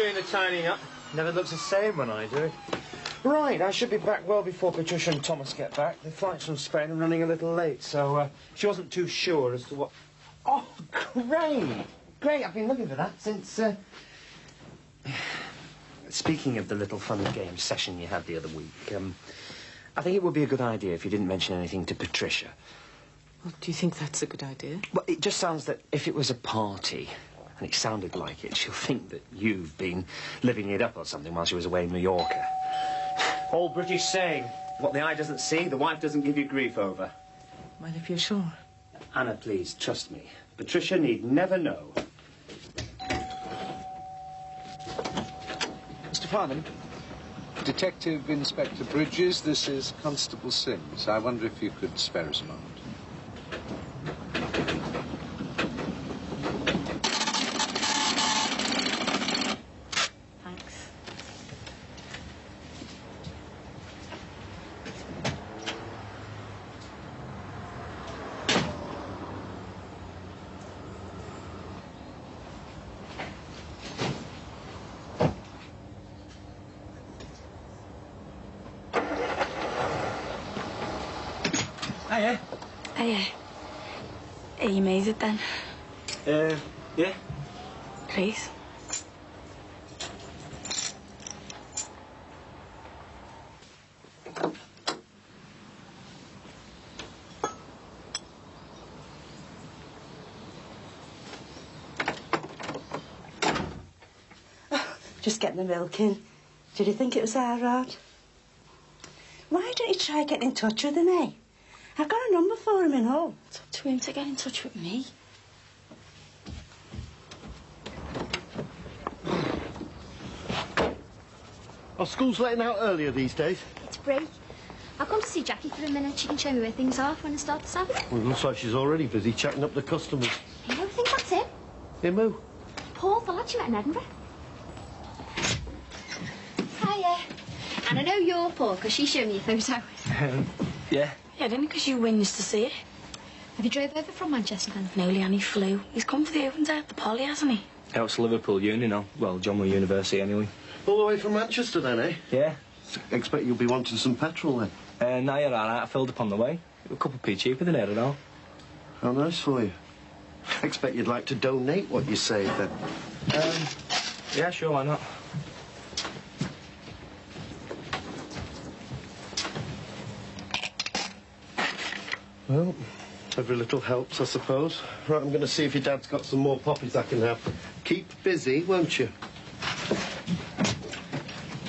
doing the tidying up? Never looks the same when I do it. Right, I should be back well before Patricia and Thomas get back. The flights from Spain are running a little late, so she wasn't too sure as to what... Oh, great! Great, I've been looking for that since... Speaking of the little fun and games session you had the other week, I think it would be a good idea if you didn't mention anything to Patricia. Well, do you think that's a good idea? Well, it just sounds that if it was a party, and it sounded like it, she'll think that you've been living it up or something while she was away in Mallorca. Old British saying, what the eye doesn't see, the wife doesn't give you grief over. Well, if you're sure. Anna, please, trust me. Patricia need never know. Mr. Farman, Detective Inspector Bridges, this is Constable Sims. I wonder if you could spare us a moment. Thanks. Hiya. Hiya. You made it then? Yeah. Please. Just getting the milk in. Did you think it was our Rod? Why don't you try getting in touch with him, eh? I've got a number for him in Hull. It's up to him to get in touch with me. Are schools letting out earlier these days? It's break. I'll come to see Jackie for a minute. She can show me where things are when I start the Sabbath. Well, it looks like she's already busy chatting up the customers. You don't think that's it? Him who? Paul, the lad you met in Edinburgh. Hiya. And I know you're Paul, because she showed me your photos. Yeah. Yeah, didn't because you winged to see it. Have you drove over from Manchester then? No, Leanne, he flew. He's come for the open day at the Poly, hasn't he? Out to Liverpool Uni now. Well, John Moore University anyway. All the way from Manchester then, eh? Yeah. Expect you'll be wanting some petrol then. No, you're all right. I filled up on the way. A couple of p cheaper than here at all. How nice for you. Expect you'd like to donate what you saved then. Yeah, sure, why not? Well, every little helps, I suppose. Right, I'm going to see if your dad's got some more poppies I can have. Keep busy, won't you?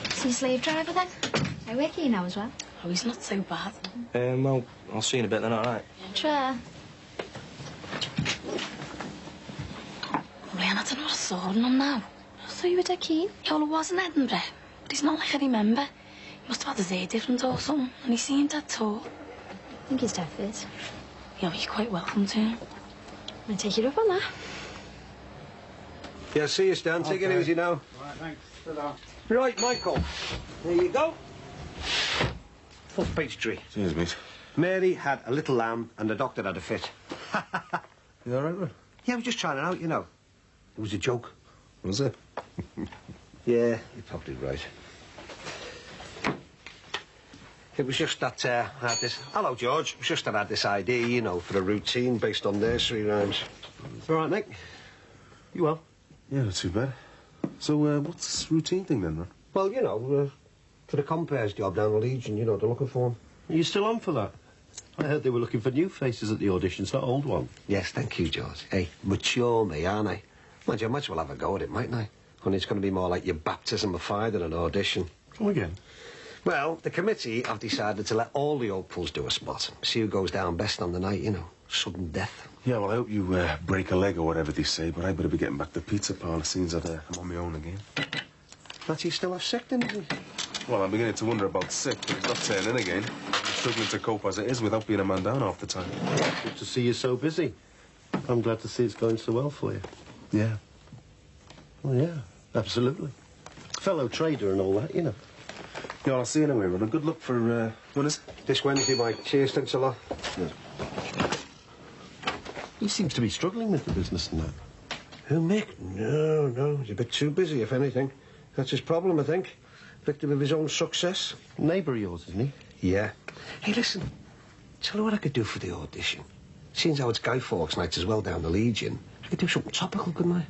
See a slave driver then? I work here now as well. Oh, he's not so bad. Well, I'll see you in a bit then, all right? Sure. Leanne, I don't know what I saw him now. I thought you were dead keen. Yeah, well, it was in Edinburgh, but he's not like I remember. He must have had his hair different or something, and he seemed dead tall. I think he's dead fit. Yeah, well, you're quite welcome to him. I'll take you up on that. Yeah, see you, Stan. Take it easy now. All right, thanks. Ta-da. Right, Michael. There you go. What's pastry? Cheers, mate. Mary had a little lamb and the doctor had a fit. You all right, man? Yeah, I was just trying it out, you know. It was a joke. Was it? Yeah, you're probably right. It was just that I had this... Hello, George. It was just that I had this idea, you know, for a routine based on nursery rhymes. All right, Nick? You well? Yeah, not too bad. So, what's this routine thing then, man? Well, you know, for the compares job down the Legion, you know, they're looking for 'em. Are you still on for that? I heard they were looking for new faces at the auditions, not old ones. Yes, thank you, George. Hey, mature me, aren't I? Mind you, I might as well have a go at it, mightn't I? Only it's going to be more like your baptism of fire than an audition. Come again. Well, the committee have decided to let all the hopefuls do a spot. See who goes down best on the night, you know. Sudden death. Yeah, well, I hope you break a leg or whatever they say, but I better be getting back to the pizza parlour, seeing that I'm on my own again. That you still have sick, didn't you? Well, I'm beginning to wonder about sick, but he's not turning in again. I'm struggling to cope as it is without being a man down half the time. Good to see you so busy. I'm glad to see it's going so well for you. Yeah. Well, yeah, absolutely. Fellow trader and all that, you know. Yeah, I'll see you anyway, Ron. Good luck for, when is it? This Wednesday, Mike. Cheers, thanks a lot. Yeah. He seems to be struggling with the business and that. Who, Mick? No. He's a bit too busy, if anything. That's his problem, I think. Victim of his own success. Neighbour of yours, isn't he? Yeah. Hey, listen. Tell her what I could do for the audition. Seeing how it's Guy Fawkes night as well down the Legion, I could do something topical, couldn't I?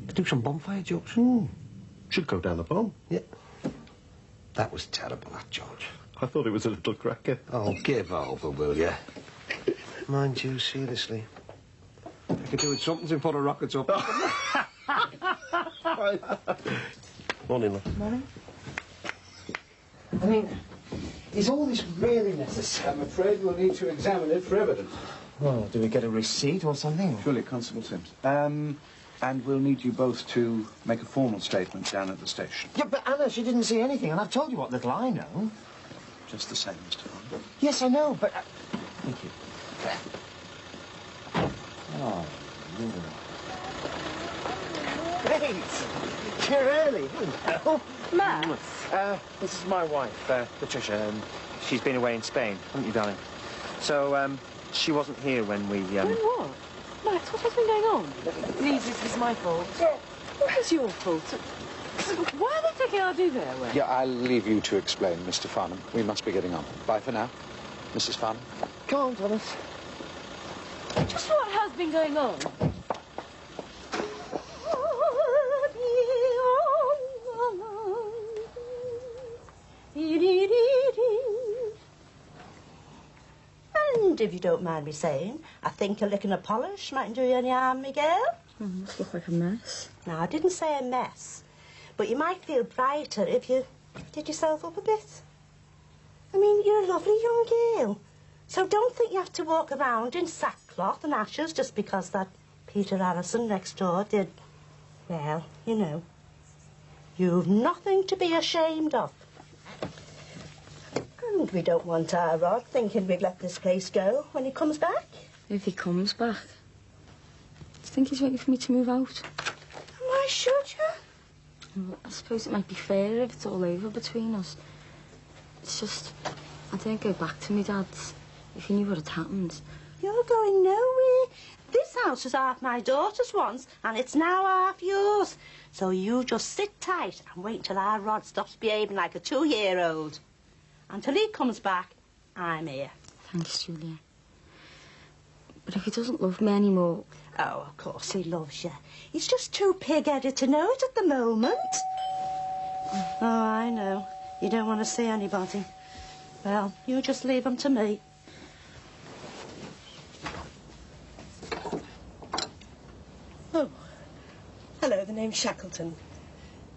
Could do some bonfire jokes. Should go down the bomb. Yeah. That was terrible, that, George. I thought it was a little cracker. Oh, give over, will you? Mind you, seriously. I could do with something to put a rocket up. Morning, love. Morning. I mean, is all this really necessary? I'm afraid we'll need to examine it for evidence. Well, do we get a receipt or something? Surely, Constable Sims. And we'll need you both to make a formal statement down at the station. Yeah, but Anna, she didn't see anything, and I've told you what little I know. Just the same, Mr. Farnham. Yes, I know, but... Thank you. Oh, great. You're early. Hello. Matt? This is my wife, Patricia. She's been away in Spain, haven't you, darling? So, she wasn't here when we, When what? Max, what has been going on? Please, this is my fault. What is your fault? Why are they taking our duvet away? Yeah, I'll leave you to explain, Mr. Farnham. We must be getting on. Bye for now. Mrs. Farnham. Go on, Thomas. Just what has been going on? And if you don't mind me saying, I think a licking of polish mightn't do you any harm, Miguel. Must look like a mess. Now, I didn't say a mess, but you might feel brighter if you did yourself up a bit. I mean, you're a lovely young girl, so don't think you have to walk around in sackcloth and ashes just because that Peter Harrison next door did, well, you know. You've nothing to be ashamed of. And we don't want our Rod thinking we'd let this place go when he comes back. If he comes back. Do you think he's waiting for me to move out? Why should you? Well, I suppose it might be fair if it's all over between us. It's just, I don't go back to my dad's if he knew what had happened. You're going nowhere. This house was half my daughter's once, and it's now half yours. So you just sit tight and wait till our Rod stops behaving like a 2-year-old. Until he comes back, I'm here. Thanks, Julia. But if he doesn't love me anymore... Oh, of course he loves you. He's just too pig-headed to know it at the moment. Oh, I know. You don't want to see anybody. Well, you just leave him to me. Oh. Hello, the name's Shackleton.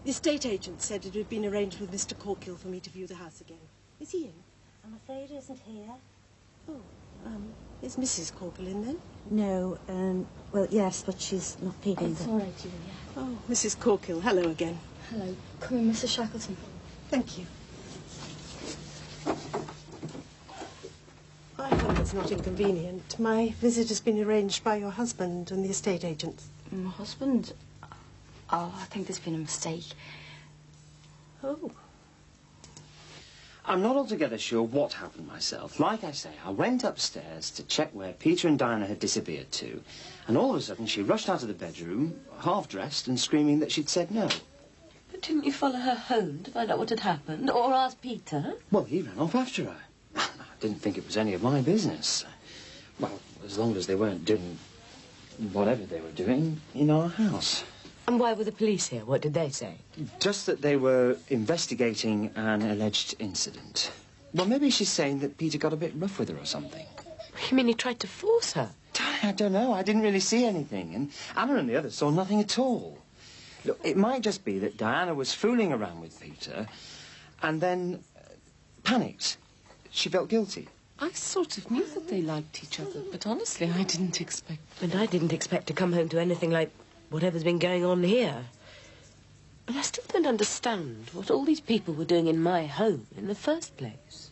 The estate agent said it had been arranged with Mr. Corkill for me to view the house again. Is he in? I'm afraid he isn't here. Oh, is Mrs. Corkill in then? No, well, yes, but she's not feeling It's all right, Julia. Oh, Mrs. Corkill, hello again. Hello. Come in, Mr. Shackleton. Thank you. I hope it's not inconvenient. My visit has been arranged by your husband and the estate agent. My husband? Oh, I think there's been a mistake. Oh. I'm not altogether sure what happened myself. Like I say, I went upstairs to check where Peter and Diana had disappeared to, and all of a sudden she rushed out of the bedroom, half-dressed and screaming that she'd said no. But didn't you follow her home to find out what had happened, or ask Peter? Well, he ran off after her. I didn't think it was any of my business. Well, as long as they weren't doing whatever they were doing in our house. And why were the police here? What did they say? Just that they were investigating an alleged incident. Well, maybe she's saying that Peter got a bit rough with her or something. You mean he tried to force her? I don't know. I didn't really see anything. And Anna and the others saw nothing at all. Look, it might just be that Diana was fooling around with Peter and then panicked. She felt guilty. I sort of knew that they liked each other, but honestly, I didn't expect... And I didn't expect to come home to anything like whatever's been going on here. But I still don't understand what all these people were doing in my home in the first place.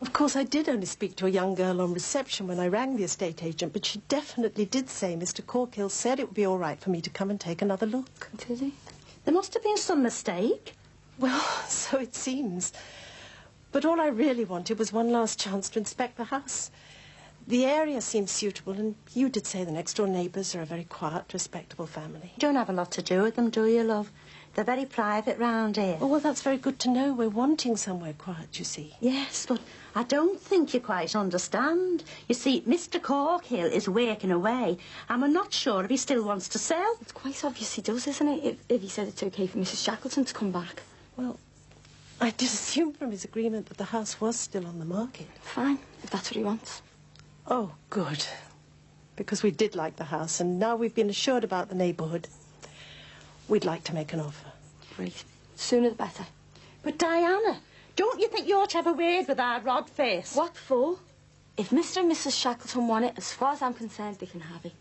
Of course, I did only speak to a young girl on reception when I rang the estate agent, but she definitely did say Mr. Corkill said it would be all right for me to come and take another look. Did he? There must have been some mistake. Well, so it seems. But all I really wanted was one last chance to inspect the house. The area seems suitable, and you did say the next-door neighbours are a very quiet, respectable family. You don't have a lot to do with them, do you, love? They're very private round here. Oh, well, that's very good to know. We're wanting somewhere quiet, you see. Yes, but I don't think you quite understand. You see, Mr. Corkhill is working away, and we're not sure if he still wants to sell. It's quite obvious he does, isn't it? If he said it's okay for Mrs. Shackleton to come back. Well, I did assume from his agreement that the house was still on the market. Fine, if that's what he wants. Oh, good. Because we did like the house, and now we've been assured about the neighbourhood, we'd like to make an offer. Great. Sooner the better. But, Diana, don't you think you ought to have a word with our rod face? What for? If Mr. and Mrs. Shackleton want it, as far as I'm concerned, they can have it.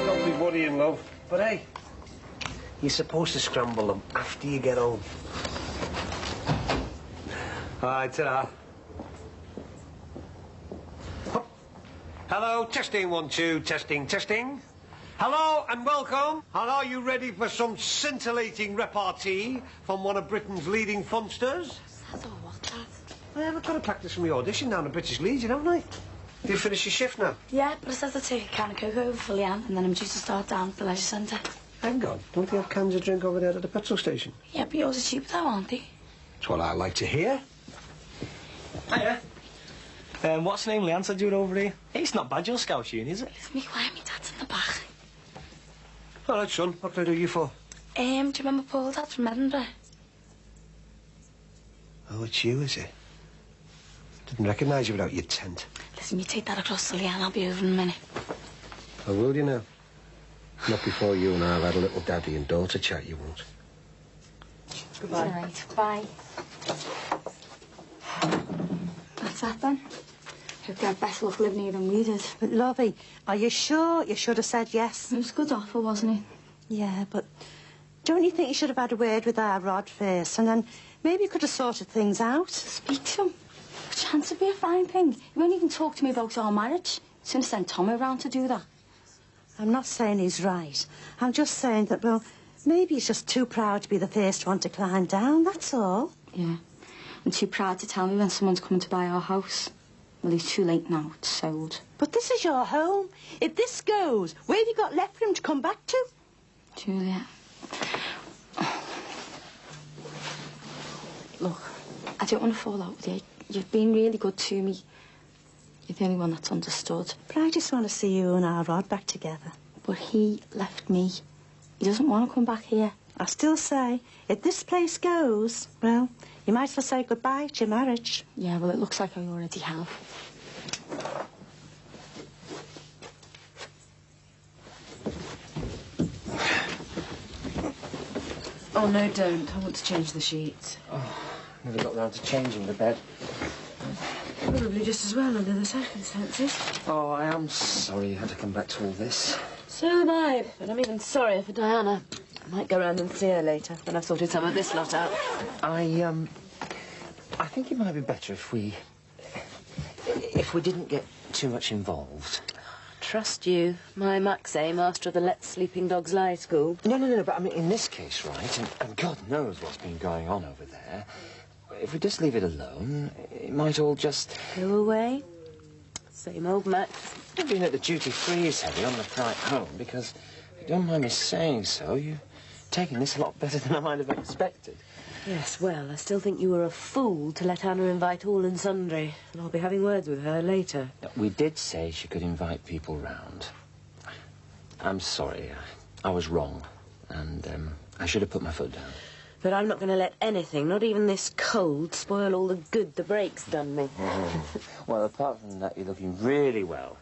Don't be worrying, love. But hey, you're supposed to scramble them after you get home. All right, ta-ra. Hup. Hello, testing, 1, 2, testing, testing. Hello and welcome. And are you ready for some scintillating repartee from one of Britain's leading funsters? That's all what that. I've got to practice for my audition down at British Legion, haven't I? Do you finish your shift now? Yeah, but I said I'd take a can of cocoa over for Leanne, and then I'm due to start down at the leisure centre. Hang on. Don't they have cans of drink over there at the petrol station? Yeah, but yours are cheaper though, aren't they? That's what I like to hear. Hiya. What's the name Leanne said you were over here? It's not bad, your Scout uni, is it? Leave me quiet, my dad's in the back. All right, son. What can I do you for? Do you remember Paul, Dad from Edinburgh? Oh, it's you, is it? Didn't recognise you without your tent. Listen, you take that across to Leanne, I'll be over in a minute. Oh, will you now? Not before you and I have had a little daddy and daughter chat, you won't. Goodbye. All right, bye. That's that then. Hope they have better luck living here than we did. But, Lovey, are you sure you should have said yes? It was a good offer, wasn't it? Yeah, but don't you think you should have had a word with our Rod first, and then maybe you could have sorted things out? Speak to him. A chance would be a fine thing. He won't even talk to me about our marriage. Since sent Tommy around to do that. I'm not saying he's right. I'm just saying that, well, maybe he's just too proud to be the first one to climb down, that's all. Yeah. And too proud to tell me when someone's coming to buy our house. Well, he's too late now. It's sold. But this is your home. If this goes, where have you got left for him to come back to? Julia. Look, I don't want to fall out with you. You've been really good to me. You're the only one that's understood. But I just want to see you and our Rod back together. But he left me. He doesn't want to come back here. I still say, if this place goes, well, you might as well say goodbye to your marriage. Yeah, well, it looks like I already have. Oh, no, don't. I want to change the sheets. Oh, never got round to changing the bed. Probably just as well under the circumstances. Oh, I am sorry you had to come back to all this. So am I, but I'm even sorrier for Diana. I might go round and see her later when I've sorted some of this lot out. I think it might be better if we didn't get too much involved. Trust you. My Maxey, master of the Let Sleeping Dogs Lie school. No, but I mean, in this case, right, and God knows what's been going on over there, if we just leave it alone, it might all just... Go away. Same old Max. Being at the duty-free is heavy on the flight home, because, if you don't mind me saying so, you've taken this a lot better than I might have expected. Yes, well, I still think you were a fool to let Anna invite all and sundry, and I'll be having words with her later. We did say she could invite people round. I'm sorry, I was wrong, and I should have put my foot down. But I'm not going to let anything, not even this cold, spoil all the good the break's done me. Oh. Well, apart from that, you're looking really well.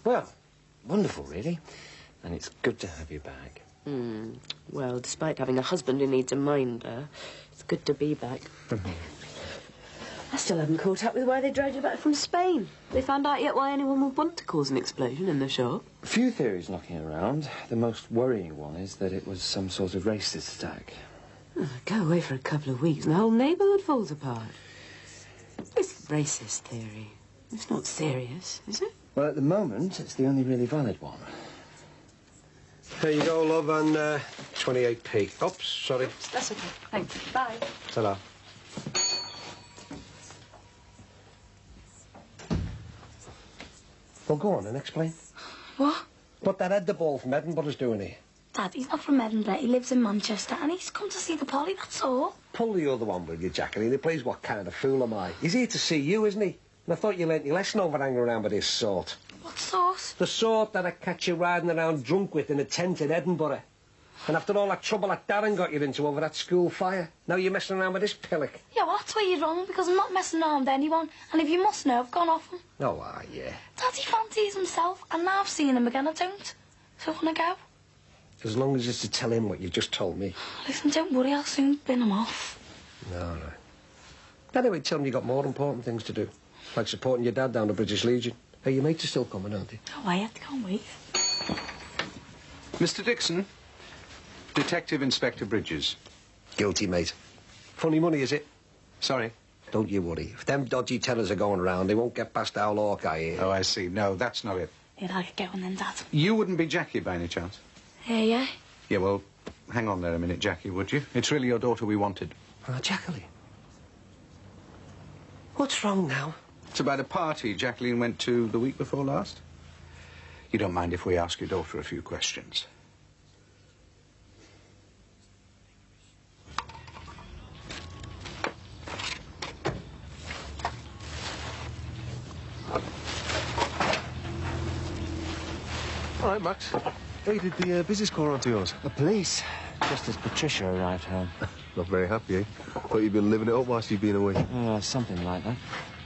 Well, wonderful, really. And it's good to have you back. Well, despite having a husband who needs a minder, it's good to be back. I still haven't caught up with why they dragged you back from Spain. They found out yet why anyone would want to cause an explosion in the shop? A few theories knocking around. The most worrying one is that it was some sort of racist attack. Go away for a couple of weeks and the whole neighbourhood falls apart. racist theory. It's not serious, is it? Well, at the moment, it's the only really valid one. There you go, love, and 28p. Oops, sorry. That's okay. Thanks. Bye. Ta-da. Well, go on and explain. What? What that Ed the Ball from Edinburgh's doing here. Dad, he's not from Edinburgh. He lives in Manchester, and he's come to see the Polly, that's all. Pull the other one with you, Jacqueline. He plays what kind of fool am I? He's here to see you, isn't he? And I thought you learnt your lesson over hanging around with this sort. What sort? The sort that I catch you riding around drunk with in a tent in Edinburgh. And after all that trouble that Darren got you into over that school fire, now you're messing around with this pillock. Yeah, well, that's where you're wrong, because I'm not messing around with anyone. And if you must know, I've gone off him. Oh, yeah. Dad, he fancies himself, and now I've seen him again, I don't. So I want to go. As long as it's to tell him what you've just told me. Listen, don't worry, I'll soon bin him off. All right. Anyway, tell him you got more important things to do. Like supporting your dad down the British Legion. Hey, your mates are still coming, aren't they? Oh, I can't wait. Mr. Dixon, Detective Inspector Bridges. Guilty, mate. Funny money, is it? Sorry? Don't you worry. If them dodgy tellers are going around, they won't get past Owl Hawkeye here. Oh, I see. No, that's not it. Yeah, I could get one then, Dad. You wouldn't be Jackie by any chance? Yeah? Yeah, well, hang on there a minute, Jackie, would you? It's really your daughter we wanted. Jacqueline. What's wrong now? It's about a party Jacqueline went to the week before last. You don't mind if we ask your daughter a few questions? All right, Max. Hey, did the business call on to yours? The police. Just as Patricia arrived home. Not very happy, eh? Thought you'd been living it up whilst you'd been away. Something like that.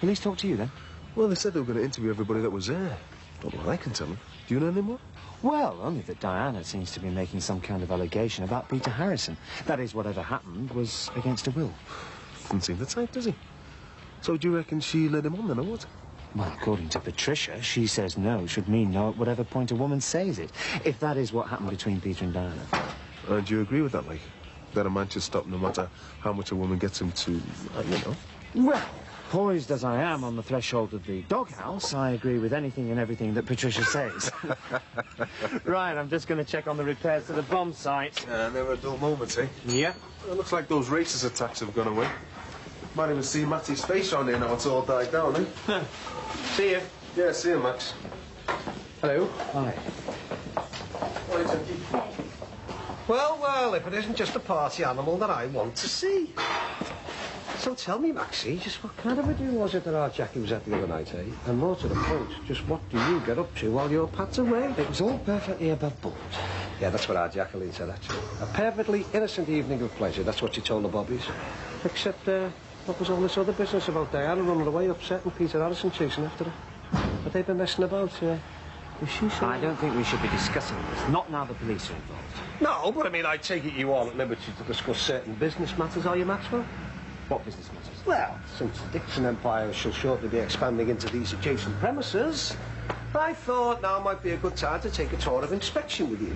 Police talk to you, then? Well, they said they were going to interview everybody that was there. Don't know what I can tell them. Do you know any more? Well, only that Diana seems to be making some kind of allegation about Peter Harrison. That is, whatever happened was against her will. Doesn't seem the type, does he? So do you reckon she led him on then, or what? Well, according to Patricia, she says no should mean no at whatever point a woman says it. If that is what happened between Peter and Diana. Do you agree with that, like? That a man should stop no matter how much a woman gets him to, you know? Well, poised as I am on the threshold of the doghouse, I agree with anything and everything that Patricia says. Right, I'm just going to check on the repairs to the bomb site. Never a dull moment, eh? Yeah. It looks like those racist attacks have gone away. Might even see Matty's face on there now it's all died down, eh? See you. Yeah, see you, Max. Hello. Hi. Hi, Jackie. Well, if it isn't just a party animal that I want to see. So tell me, Maxie, just what kind of a do was it that our Jackie was at the other night, eh? And more to the point, just what do you get up to while your Pat's away? It was all perfectly above board. Yeah, that's what our Jacqueline said, actually. A perfectly innocent evening of pleasure, that's what she told the Bobbies. Except, what was all this other business about Diana running away upset and Peter Harrison chasing after her? But they've been messing about, yeah. Is she so... I don't think we should be discussing this. Not now the police are involved. No, but I mean, I take it you are at liberty to discuss certain business matters, are you, Maxwell? What business matters? Well, since the Dixon Empire shall shortly be expanding into these adjacent premises, I thought now might be a good time to take a tour of inspection with you.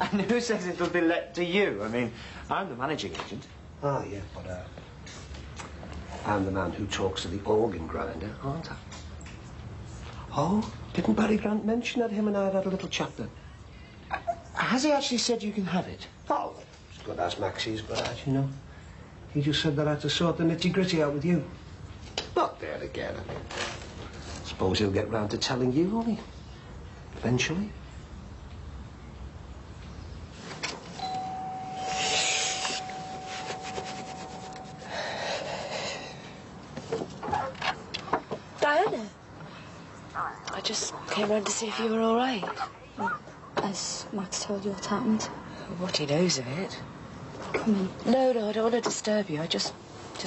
And who says it'll be let to you? I mean, I'm the managing agent. Oh, yeah, but, I'm the man who talks to the organ grinder, aren't I? Oh, didn't Barry Grant mention that him and I had a little chat then? Has he actually said you can have it? Oh, as good as Maxie's, but you know. He just said that I had to sort the nitty-gritty out with you. But there again, I mean, suppose he'll get round to telling you, won't he? Eventually. Diana, I just came round to see if you were all right. Has Max told you what's happened? What he knows of it. Come in. No, I don't want to disturb you. I just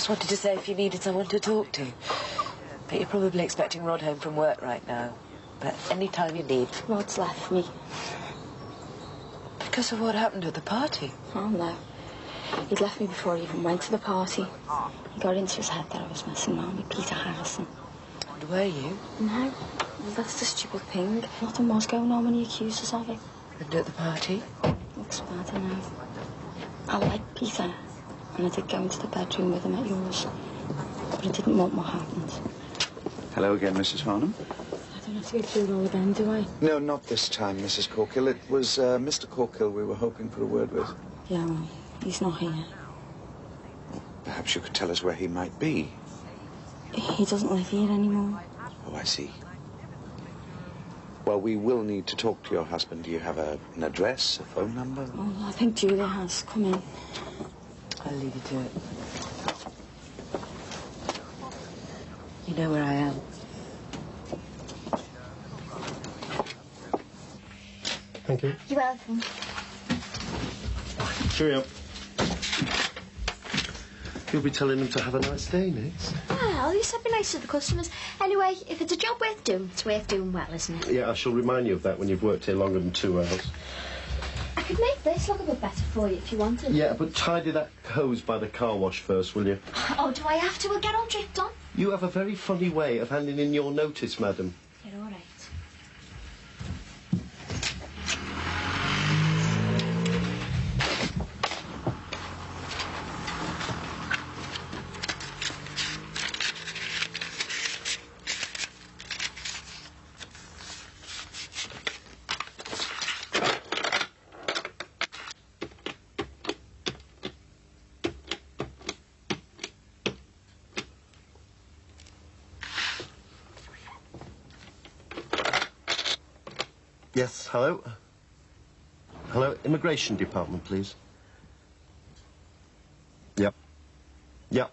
wanted to say if you needed someone to talk to. But you're probably expecting Rod home from work right now. But any time you need. Rod's left me. Because of what happened at the party? Oh, no. He'd left me before he even went to the party. He got into his head that I was messing around with Peter Harrison. And were you? No. Well, that's the stupid thing. Nothing was going on when he accused us of it. And at the party? Looks bad, I know. I like Peter. And I did go into the bedroom with him at yours. But I didn't want what happened. Hello again, Mrs. Farnham. I don't have to go through it all again, do I? No, not this time, Mrs. Corkill. It was Mr. Corkill we were hoping for a word with. Yeah, well, he's not here. Perhaps you could tell us where he might be. He doesn't live here anymore. Oh, I see. Well, we will need to talk to your husband. Do you have an address, a phone number? Oh, I think Julia has. Come in. I'll leave you to it. You know where I am. Thank you. You're welcome. Cheerio. You'll be telling them to have a nice day next. Well, you said be nice to the customers. Anyway, if it's a job worth doing, it's worth doing well, isn't it? Yeah, I shall remind you of that when you've worked here longer than 2 hours. I could make this look a bit better for you if you wanted. Yeah, but tidy that hose by the car wash first, will you? Oh, do I have to? We'll get all dripped on. You have a very funny way of handing in your notice, madam. You're all right. Yes, hello? Hello, Immigration Department, please. Yep. Yep.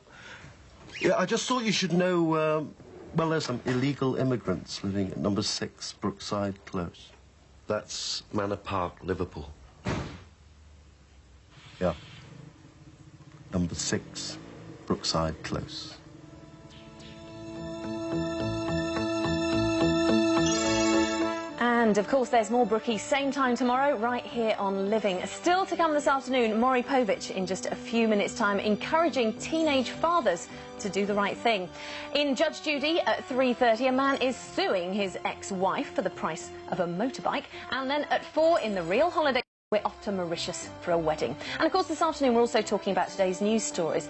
Yeah, I just thought you should know, well, there's some illegal immigrants living at number 6 Brookside Close. That's Manor Park, Liverpool. Yeah. Number 6 Brookside Close. And, of course, there's more Brookies, same time tomorrow, right here on Living. Still to come this afternoon, Maury Povich in just a few minutes' time, encouraging teenage fathers to do the right thing. In Judge Judy at 3:30, a man is suing his ex-wife for the price of a motorbike. And then at 4 in The Real Holiday, we're off to Mauritius for a wedding. And, of course, this afternoon we're also talking about today's news stories.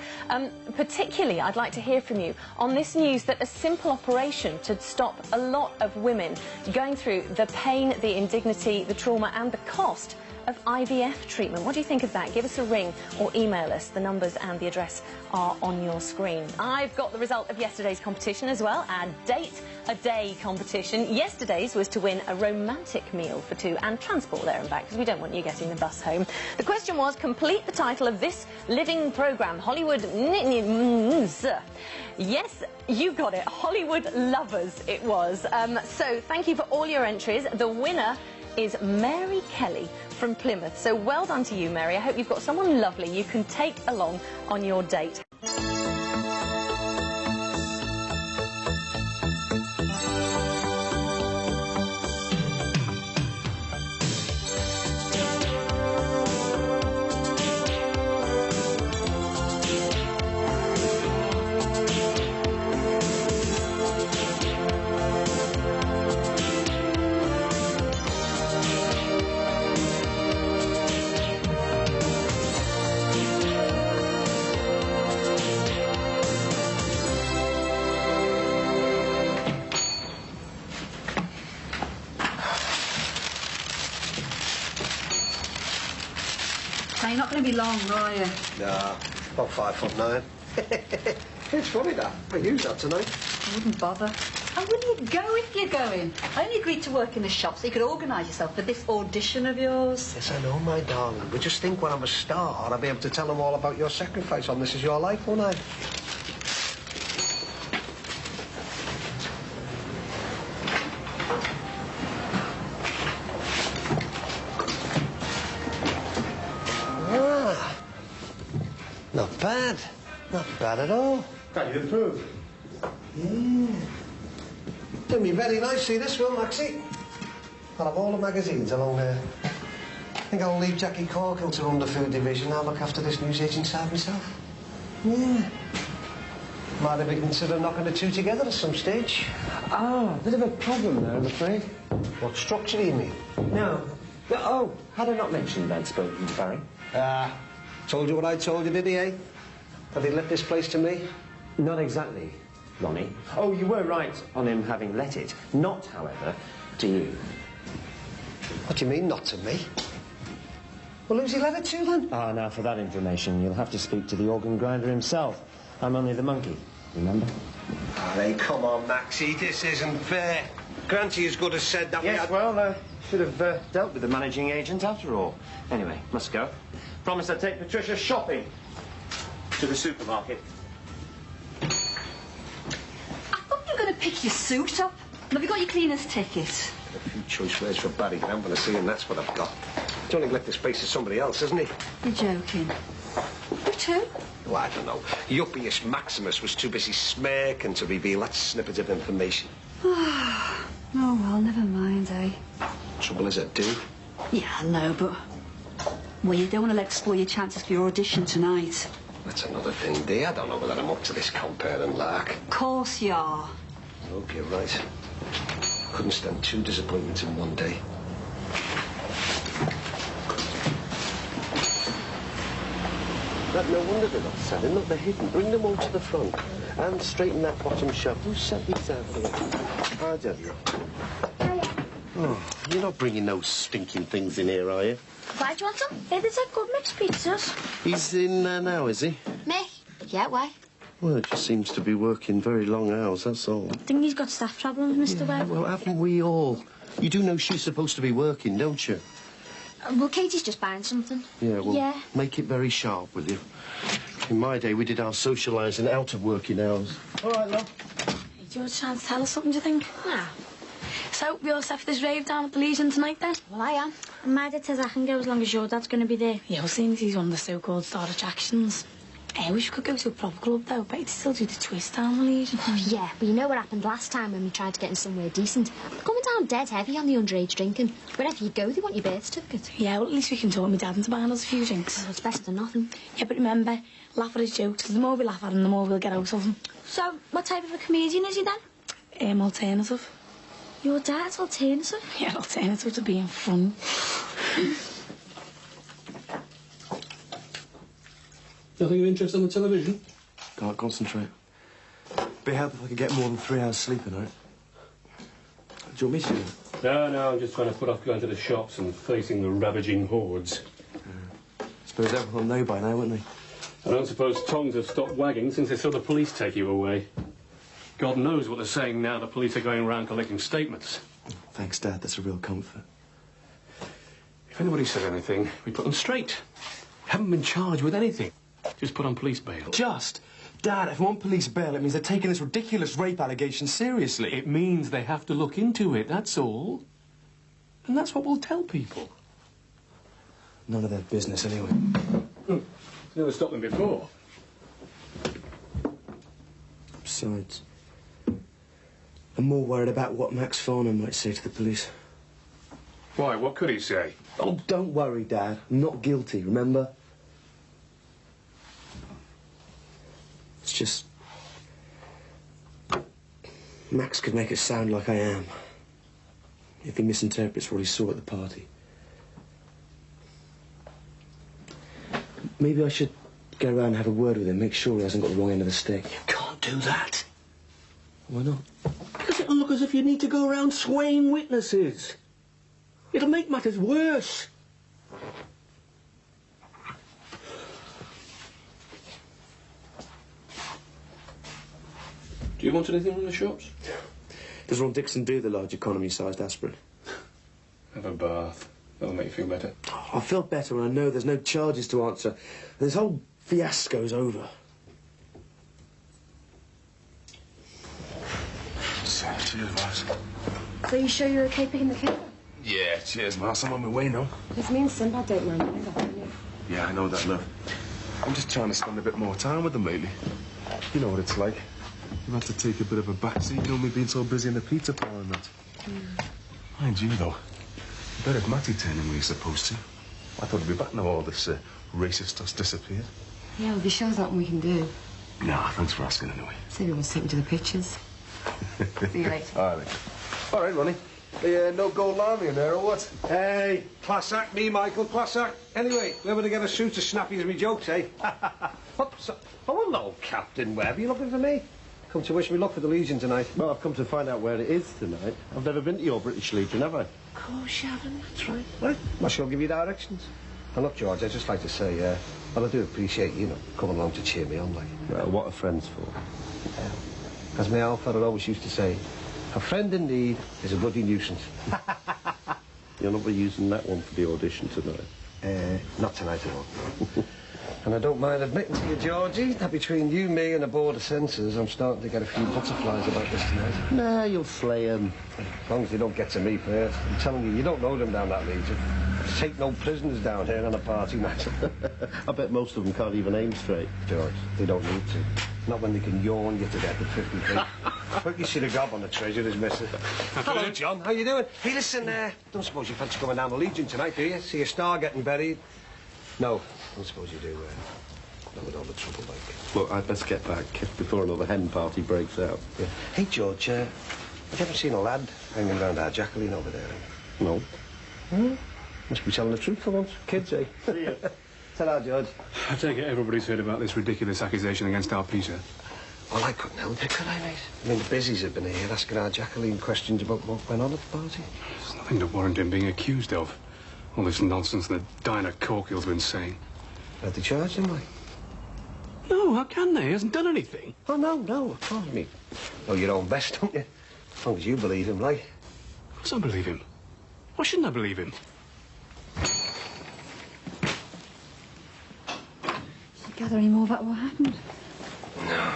Particularly, I'd like to hear from you on this news that a simple operation to stop a lot of women going through the pain, the indignity, the trauma and the cost of IVF treatment. What do you think of that? Give us a ring or email us. The numbers and the address are on your screen. I've got the result of yesterday's competition as well, our Date a Day competition. Yesterday's was to win a romantic meal for 2 and transport there and back, because we don't want you getting the bus home. The question was, complete the title of this living programme, Hollywood... Yes, you got it. Hollywood Lovers it was. So thank you for all your entries. The winner is Mary Kelly from Plymouth. So well done to you, Mary. I hope you've got someone lovely you can take along on your date. Now, you're not going to be long, are you? Nah, about 5'9". It's funny that. I use that tonight. I wouldn't bother. And will you go if you're going? I only agreed to work in the shop so you could organise yourself for this audition of yours. Yes, I know, my darling. But just think when I'm a star, I'll be able to tell them all about your sacrifice on This Is Your Life, won't I? Not bad. Not bad at all. Can you improve? Yeah. Doing me very nicely, this will, Maxie. I'll have all the magazines along there. I think I'll leave Jackie Corkill to run the food division. I'll look after this newsagent side myself. Yeah. Might have been considered knocking the two together at some stage. Ah, bit of a problem there, I'm afraid. What structure do you mean? No. Oh, had I not mentioned I'd spoken to Barry? Told you what I told you, did he, eh? That he'd left this place to me. Not exactly, Ronnie. Oh, you were right on him having let it. Not, however, to you. What do you mean, not to me? Well, who's he let it to, then? Ah, now, for that information, you'll have to speak to the organ grinder himself. I'm only the monkey, remember? Oh, hey, come on, Maxie, this isn't fair. Granty as good as said that Yes, well, should have dealt with the managing agent after all. Anyway, must go. Promise I'd take Patricia shopping to the supermarket. I thought you were going to pick your suit up. Have you got your cleaner's ticket? A few choice words for Barry. I'm going to see him, that's what I've got. Don't neglect the space of somebody else, isn't he? You're joking. Who to? Well, I don't know. Yuppiest Maximus was too busy smirking to reveal that snippet of information. Oh, well, never mind, eh? Trouble is, I do. Yeah, I know, but... Well, you don't want to let spoil your chances for your audition tonight. That's another thing, dear. I don't know whether I'm up to this compare and lark. Of course you are. I hope you're right. Couldn't stand 2 disappointments in one day. But no wonder they're not selling. Look, they're hidden. Bring them all to the front. And straighten that bottom shelf. Who set these out here? Ah, Deborah. Oh, you're not bringing those stinking things in here, are you? Why do you want some? Hey, there's a good mixed pizzas. He's in there now, is he? Me? Yeah, why? Well, it just seems to be working very long hours, that's all. I think he's got staff problems, Mr. Webb. Well, haven't we all? You do know she's supposed to be working, don't you? Well, Katie's just buying something. Yeah, well, Yeah. make it very sharp, will you? In my day, we did our socialising out of working hours. All right, love. Hey, George, trying to tell us something, do you think? Nah. So, we all set for this rave down at the Legion tonight, then? Well, I am. And my dad says I can go as long as your dad's going to be there. Yeah, well, seeing as he's one of the so-called star attractions. I wish we could go to a proper club, though. Bet you'd still do the twist down the Legion. Oh, yeah, but you know what happened last time when we tried to get in somewhere decent? They're coming down dead heavy on the underage drinking. Wherever you go, they want your birth certificate. Yeah, well, at least we can talk my dad into buying us a few drinks. Well, it's better than nothing. Yeah, but remember, laugh at his jokes, because the more we laugh at him, the more we'll get out of him. So, what type of a comedian is he, then? Alternative. Your dad's alternative? Yeah, alternative to being funny. Nothing of interest on the television? Can't concentrate. Be helpful if I could get more than 3 hours sleep a night. Do you want me to? No, I'm just trying to put off going to the shops and facing the ravaging hordes. Suppose everyone will know by now, wouldn't they? I don't suppose tongues have stopped wagging since they saw the police take you away. God knows what they're saying now. The police are going around collecting statements. Thanks, Dad. That's a real comfort. If anybody said anything, we put them straight. Haven't been charged with anything. Just put on police bail. Just? Dad, if I'm on police bail, it means they're taking this ridiculous rape allegation seriously. It means they have to look into it, that's all. And that's what we'll tell people. None of their business, anyway. Never stopped them before. Besides, I'm more worried about what Max Farnham might say to the police. Why, what could he say? Oh, don't worry, Dad. I'm not guilty, remember? It's just... Max could make it sound like I am. If he misinterprets what he saw at the party. Maybe I should go around and have a word with him, make sure he hasn't got the wrong end of the stick. You can't do that. Why not? Because it'll look as if you need to go around swaying witnesses. It'll make matters worse. Do you want anything from the shops? Does Ron Dixon do the large economy-sized aspirin? Have a bath. That'll make you feel better. Oh, I feel better when I know there's no charges to answer. This whole fiasco's over. Cheers, Mars. So you sure you're okay picking the kid up? Yeah, cheers, Mars. I'm on my way now. It's me and Sinbad don't mind either, don't you? Yeah, I know that, love. I'm just trying to spend a bit more time with them lately. You know what it's like. You have to take a bit of a backseat, you know, me being so busy in the pizza parlour and that. Mind you, though, I bet if Matty turned in when he's supposed to. I thought he'd be back now all this racist stuff's disappeared. Yeah, well, be sure there's nothing we can do. Nah, thanks for asking anyway. Say we want to take him to the pictures. See you later. All right. All right, Ronnie. No gold army in there, or what? Hey, class act, me, Michael, class act. Anyway, we're going to get a suit as snappy as me jokes, eh? What? So, oh, hello, Captain Webb. Are you looking for me? Come to wish me luck for the Legion tonight. Well, I've come to find out where it is tonight. I've never been to your British Legion, have I? Of course you haven't. That's right. Right. Well, she'll give you directions. And look, George, I'd just like to say, well, I do appreciate you, coming along to cheer me on, like. Well, what are friends for? As my old father always used to say, a friend in need is a bloody nuisance. You're not using that one for the audition tonight? Not tonight at all. And I don't mind admitting to you, Georgie, that between you, me, and a board of censors, I'm starting to get a few butterflies about this tonight. Nah, you'll slay 'em. As long as they don't get to me first. I'm telling you, you don't know them down that Legion. Take no prisoners down here on a party night. I bet most of them can't even aim straight. George, they don't need to. Not when they can yawn you to death at 50 feet. Hope you see the gob on the treasurer's missus. Hello, John. How you doing? Hey, listen, don't suppose you fancy coming down the Legion tonight, do you? See your star getting buried? No, I don't suppose you do. Not with all the trouble, like. Look, I'd best get back before another hen party breaks out. Yeah. Hey, George, have you ever seen a lad hanging around our Jacqueline over there? No. Hmm? Must be telling the truth for once. Kids, eh? See you. Ta-ra, George. I take it everybody's heard about this ridiculous accusation against our Peter. Well, I couldn't help it, could I, mate? I mean, the busies have been here asking our Jacqueline questions about what went on at the party. There's nothing to warrant him being accused of. All this nonsense that Diana Corkill's been saying. Have they charged him, like? No, how can they? He hasn't done anything. Oh, no, of course, mate. Know your own best, don't you? As long as you believe him, like. Of course I believe him. Why shouldn't I believe him? Did you gather any more about what happened? No.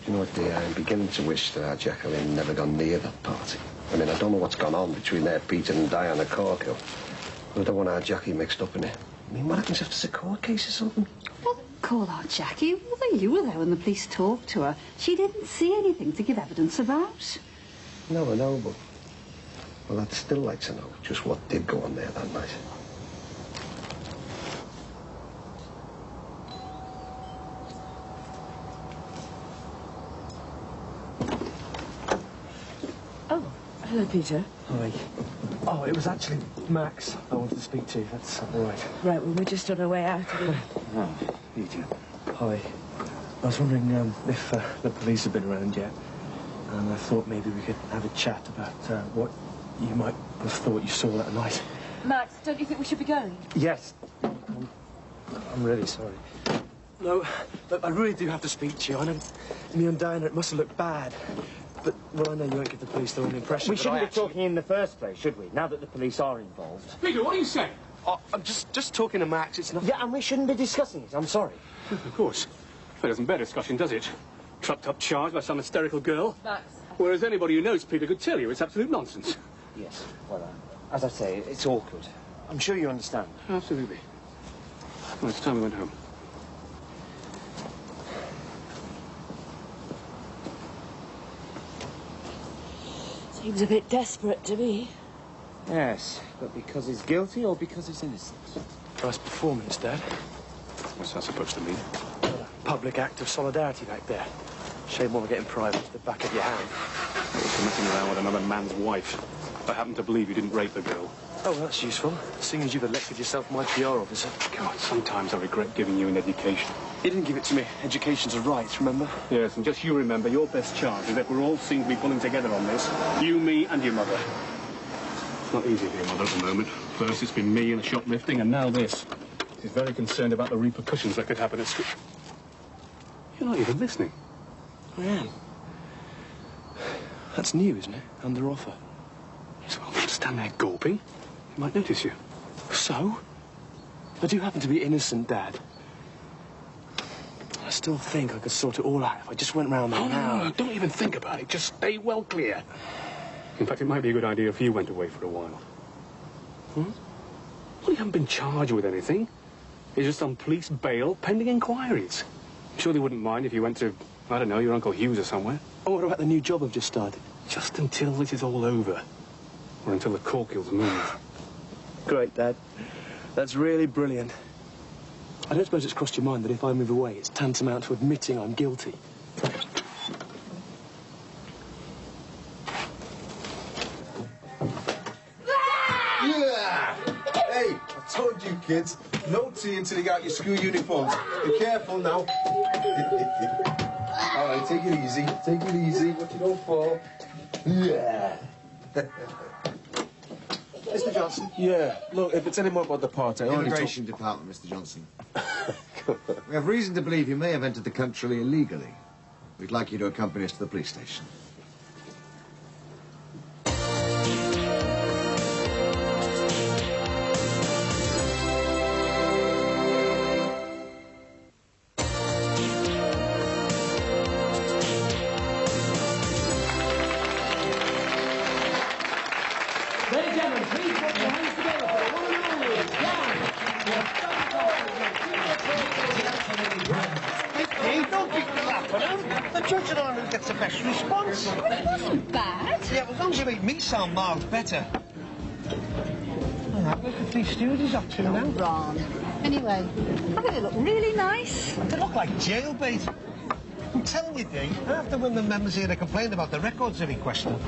Do you know what, dear? I'm beginning to wish that our Jacqueline never gone near that party. I mean, I don't know what's gone on between their Peter and Diana Corkill. But I don't want our Jackie mixed up in it. I mean, what happens if it's a court case or something? Well, call out Jackie. Well, you were there when the police talked to her. She didn't see anything to give evidence about. No, I know, but... Well, I'd still like to know just what did go on there that night. Oh, hello, Peter. Hi. Oh, it was actually Max I wanted to speak to. That's all right. Right, well, we're just on our way out. Oh, idiot. Hi. I was wondering if the police have been around yet. And I thought maybe we could have a chat about what you might have thought you saw that night. Max, don't you think we should be going? Yes. I'm really sorry. No, look, I really do have to speak to you. I know me and Diana, it must have looked bad. But, well, I know you won't give the police the wrong impression. We shouldn't be talking in the first place, should we? Now that the police are involved. Peter, what are you saying? Oh, I'm just talking to Max. It's nothing. Yeah, and we shouldn't be discussing it. I'm sorry. Of course. That doesn't bear discussion, does it? Trucked up charge by some hysterical girl. Max. Whereas anybody who knows Peter could tell you it's absolute nonsense. Yes, well, as I say, it's awkward. I'm sure you understand. Absolutely. Well, it's time we went home. Seems a bit desperate to me. Yes, but because he's guilty or because he's innocent? Nice performance, Dad. What's that supposed to mean? Public act of solidarity back there. Shame more getting private to the back of your hand. That was for messing around with another man's wife. I happen to believe you didn't rape the girl. Oh, well, that's useful. Seeing as you've elected yourself my PR officer. God, sometimes I regret giving you an education. You didn't give it to me. Education's a right, remember? Yes, and just you remember, your best charge is that we're all seen to be pulling together on this. You, me, and your mother. It's not easy for your mother at the moment. First it's been me and the shoplifting, and now this. She's very concerned about the repercussions that could happen at school. You're not even listening. I am. That's new, isn't it? Under offer. Yes, well, don't stand there gulping. He might notice you. So? I do happen to be innocent, Dad. I still think I could sort it all out if I just went round there now. No, don't even think about it. Just stay well clear. In fact, it might be a good idea if you went away for a while. Well, you haven't been charged with anything. You're just on police bail pending inquiries. I'm sure they wouldn't mind if you went to, I don't know, your Uncle Hughes or somewhere. Oh, what about the new job I've just started? Just until this is all over. Or until the Corkills move. Great, Dad. That's really brilliant. I don't suppose it's crossed your mind that if I move away, it's tantamount to admitting I'm guilty. Yeah! Hey, told you, kids. No tea until you get out your school uniforms. Be careful now. All right, take it easy. Take it easy. What you don't fall. Yeah. Mr. Johnson? Yeah. Look, if it's any more about the party, I already Immigration Department, Mr. Johnson. We have reason to believe you may have entered the country illegally. We'd like you to accompany us to the police station. Ladies and gentlemen, please put your hands together for the one and only Hey, don't be clapping him. The judge and I who gets the best response. Well, it wasn't bad. Yeah, well, as long as you make me sound miles better. All right, look at these studios up to now. Ron. Anyway, I think they look really nice. They look like jailbait. I'm telling you, Dee, half the women members here are complaining about the records they're requesting.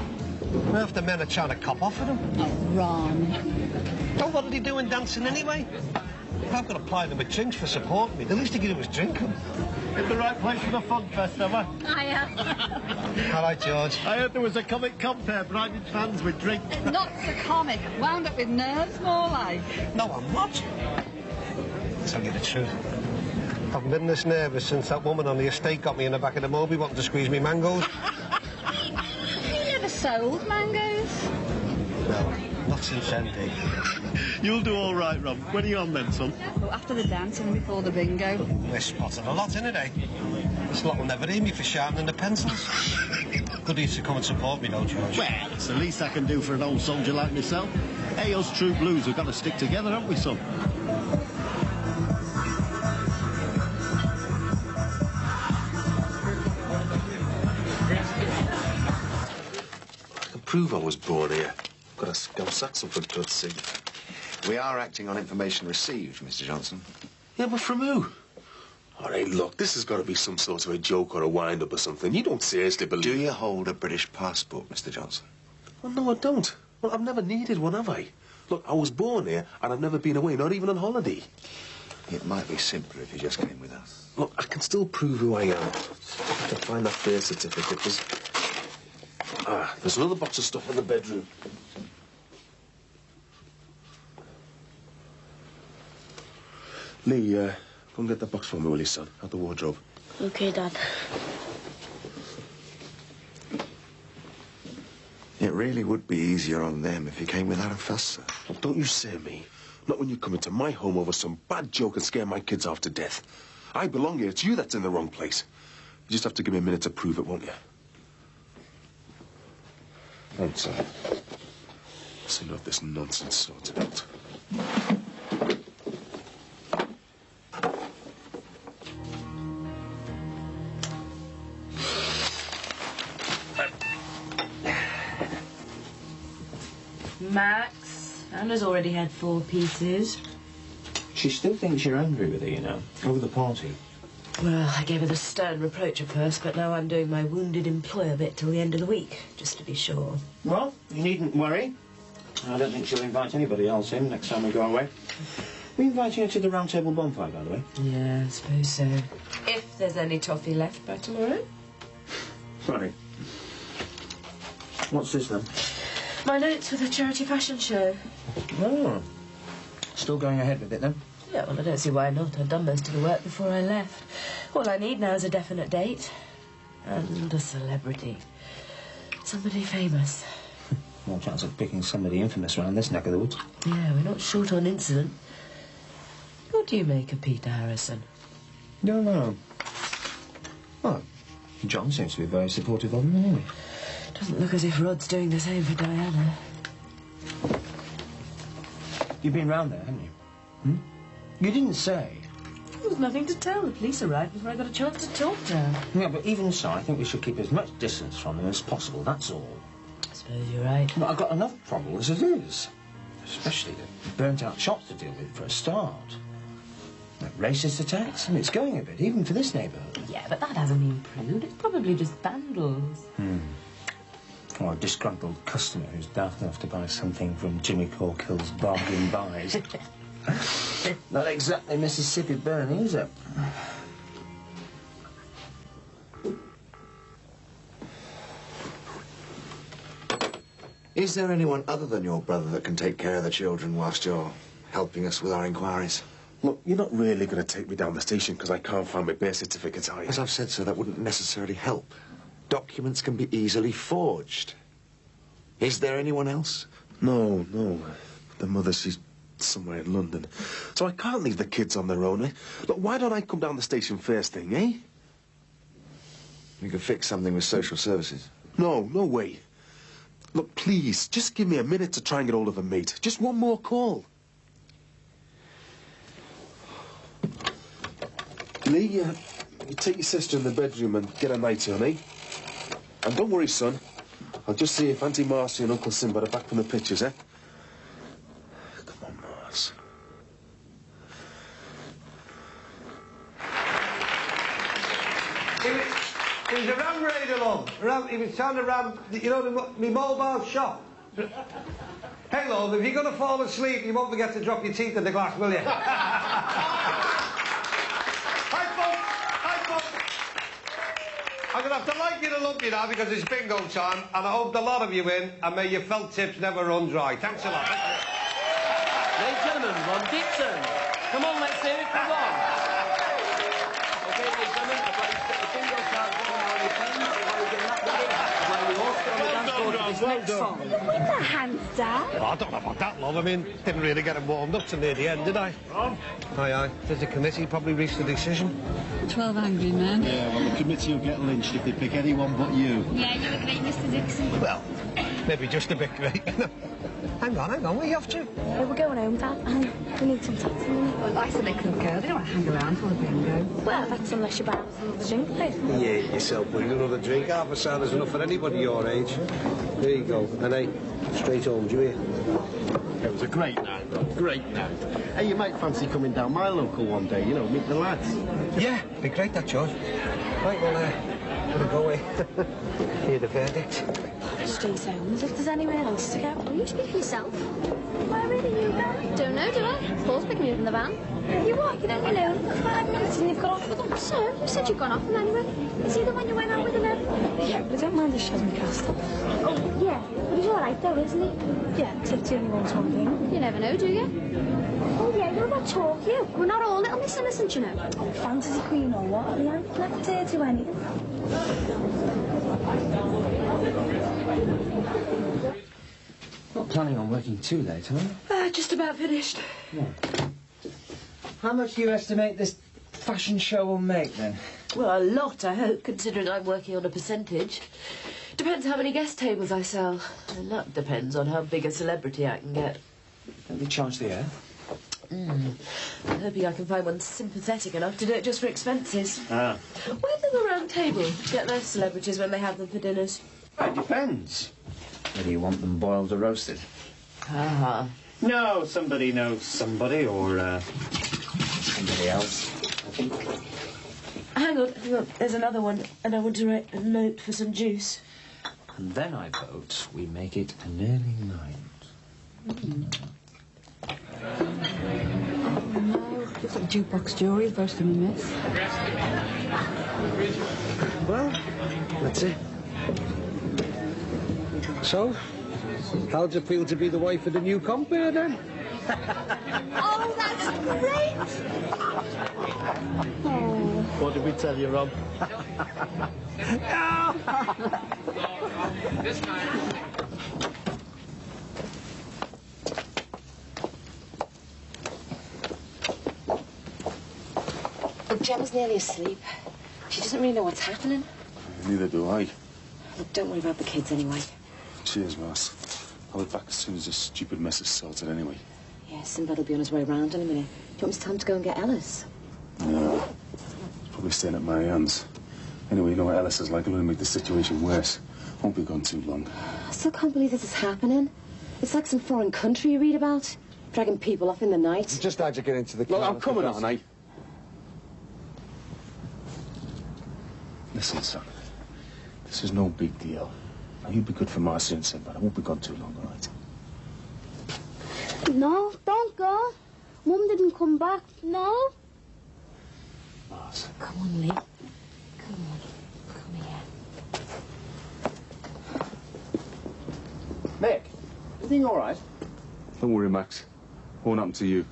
Half the men are trying to cop off at them. Oh, Ron. Oh, what are they doing dancing anyway? If I've got to ply them with drinks for supporting me, the least they can do is drink them. In the right place for the fun fest, am I? Hiya. All right, George. I heard there was a comic compare bribing fans with drinks. Not so comic. Wound up with nerves, more like. No, I'm not. I'll tell you the truth. I've been this nervous since that woman on the estate got me in the back of the Moby wanting to squeeze me mangoes. You never sold mangoes? No, not since then, Dee. You'll do all right, Rob. When are you on then, son? Oh, after the dance and before the bingo. We're spotting a lot, innit, eh? This lot will never hear me for sharpening the pencils. Good of you to come and support me, though, George. Well, it's the least I can do for an old soldier like myself. Hey, us true blues, we've got to stick together, haven't we, son? I can prove I was born here. Got a scum Saxon for God's sake. We are acting on information received, Mr. Johnson. Yeah, but from who? All right, look, this has got to be some sort of a joke or a wind-up or something. You don't seriously believe... Do you hold a British passport, Mr. Johnson? Well, no, I don't. Well, I've never needed one, have I? Look, I was born here, and I've never been away, not even on holiday. It might be simpler if you just came with us. Look, I can still prove who I am. I have to find that birth certificate. There's another box of stuff in the bedroom. Lee, go and get that box for me, will you, son? Out the wardrobe. OK, Dad. It really would be easier on them if you came without a fuss, sir. Well, don't you say me. Not when you come into my home over some bad joke and scare my kids half to death. I belong here. It's you that's in the wrong place. You just have to give me a minute to prove it, won't you? Thanks, son. Soon have this nonsense sorted out. Max, Anna's already had 4 pieces. She still thinks you're angry with her, you know, over the party. Well, I gave her the stern reproach at first, but now I'm doing my wounded employer bit till the end of the week, just to be sure. Well, you needn't worry. I don't think she'll invite anybody else in next time we go away. We're inviting her to the round table bonfire, by the way. Yeah, I suppose so. If there's any toffee left by tomorrow. Sorry. What's this, then? My notes for the charity fashion show. Oh. Still going ahead with it, then? Yeah, well, I don't see why not. I'd done most of the work before I left. All I need now is a definite date. And a celebrity. Somebody famous. More chance of picking somebody infamous around this neck of the woods. Yeah, we're not short on incident. What do you make of Peter Harrison? No, no. Well, John seems to be very supportive of him, anyway. Doesn't look as if Rod's doing the same for Diana. You've been round there, haven't you? Hmm? You didn't say. There was nothing to tell. The police arrived before I got a chance to talk to her. Yeah, but even so, I think we should keep as much distance from them as possible, that's all. I suppose you're right. But I've got enough trouble as it is. Especially the burnt-out shops to deal with for a start. Like racist attacks, I mean, it's going a bit, even for this neighbourhood. Yeah, but that hasn't been proved. It's probably just vandals. Or a disgruntled customer who's daft enough to buy something from Jimmy Corkill's bargain buys. Not exactly Mississippi burning, is it? Is there anyone other than your brother that can take care of the children whilst you're helping us with our inquiries? Look, you're not really going to take me down the station because I can't find my birth certificate, are you? As I've said, sir, that wouldn't necessarily help. Documents can be easily forged. Is there anyone else? No. The mother, she's somewhere in London. So I can't leave the kids on their own, eh? Look, why don't I come down the station first thing, eh? You could fix something with social services. No way. Look, please, just give me a minute to try and get hold of a mate. Just one more call. Lee, you take your sister in the bedroom and get a night on, eh? And don't worry, son. I'll just see if Auntie Marcy and Uncle Simba are back from the pictures, eh? Come on, Mars. He was a ram raid along. He was trying to ram, you know, my mobile shop. Hey, love, if you're going to fall asleep, you won't forget to drop your teeth in the glass, will you? Hi, folks. I'm going to have to like you to lump you now because it's bingo time, and I hope a lot of you win, and may your felt tips never run dry. Thanks a lot. Ladies and gentlemen, Ron Dixon. Come on, let's hear it for Ron. OK, ladies and gentlemen, I'd like to get the bingo card going on your pens. While we get that ready, while we all sit on the dance floor for this next song. With the hands down. Oh, I don't know about that, love. I mean, didn't really get him warmed up to near the end, did I? Ron? Aye. Did the committee probably reach the decision? 12 angry men. Yeah, well, the committee will get lynched if they pick anyone but you. Yeah, you were great, Mr. Dixon. Well, maybe just a bit great. Hang on, where are you off to? We're going home, Dad. We need some taxi money. Well, I said they couldn't go. They don't want to hang around for the bingo. Well, that's unless you buy us another drink, please. Yeah, yourself, will you? Another drink? Half a sound is enough for anybody your age. There you go. And hey, straight home, do you hear? It was a great night, though. Great night. Hey, you might fancy coming down my local one day, you know, meet the lads. Yeah, be great, that, George. Right, well, gotta go away. Hear the verdict. Street sounds if there's anywhere else to go. Will you speak for yourself? Where really are you going? Don't know, do I? Paul's picking me up in the van. You what? You're only alone for 5 minutes and you've got off with them. So, you said you'd gone off them anyway. Is he the one you went out with him then? Yeah, but I don't mind if she hasn't cast up. Oh, yeah. But he's all right, though, isn't he? Yeah, except he only wants one thing. You never know, do you? Oh, yeah, you're about talk, you. We're not all little Miss Innocent, you know. Oh, fantasy queen or what? Yeah, never dare do anything. Not planning on working too late, are you? Just about finished. Yeah. How much do you estimate this fashion show will make, then? Well, a lot, I hope, considering I'm working on a percentage. Depends how many guest tables I sell. And that depends on how big a celebrity I can get. Don't you charge the air? I'm hoping I can find one sympathetic enough to do it just for expenses. Ah. Where do the round table get their celebrities when they have them for dinners? It depends. Whether you want them boiled or roasted. Ah. No, somebody knows somebody, or, somebody else, I think. Hang on. There's another one, and I want to write a note for some juice. And then I vote we make it an early night. No, looks like a jukebox jury, first thing we miss. Well, that's it. So, how'd you feel to be the wife of the new compere, then? Oh, that's great! Oh. What did we tell you, Rob? This time. Look, Gemma's nearly asleep. She doesn't really know what's happening. Neither do I. Look, don't worry about the kids anyway. Cheers, Mars. I'll be back as soon as this stupid mess is sorted anyway. Yeah, Sinbad'll be on his way round in a minute. Do you want me to tell him to go and get Ellis? No. He's probably staying at Marianne's. Anyway, you know what Ellis is like. It'll only make the situation worse. Won't be gone too long. I still can't believe this is happening. It's like some foreign country you read about. Dragging people off in the night. Just how'd you get into the car? Look, I'm coming on, eh? Listen, son. This is no big deal. Now, you be good for Marcy and Sinbad. I won't be gone too long, all right? No, don't go. Mum didn't come back. No? Martha. Come on, Lee. Come on. Come here. Mick, is he all right? Don't worry, Max. Won't happen to you.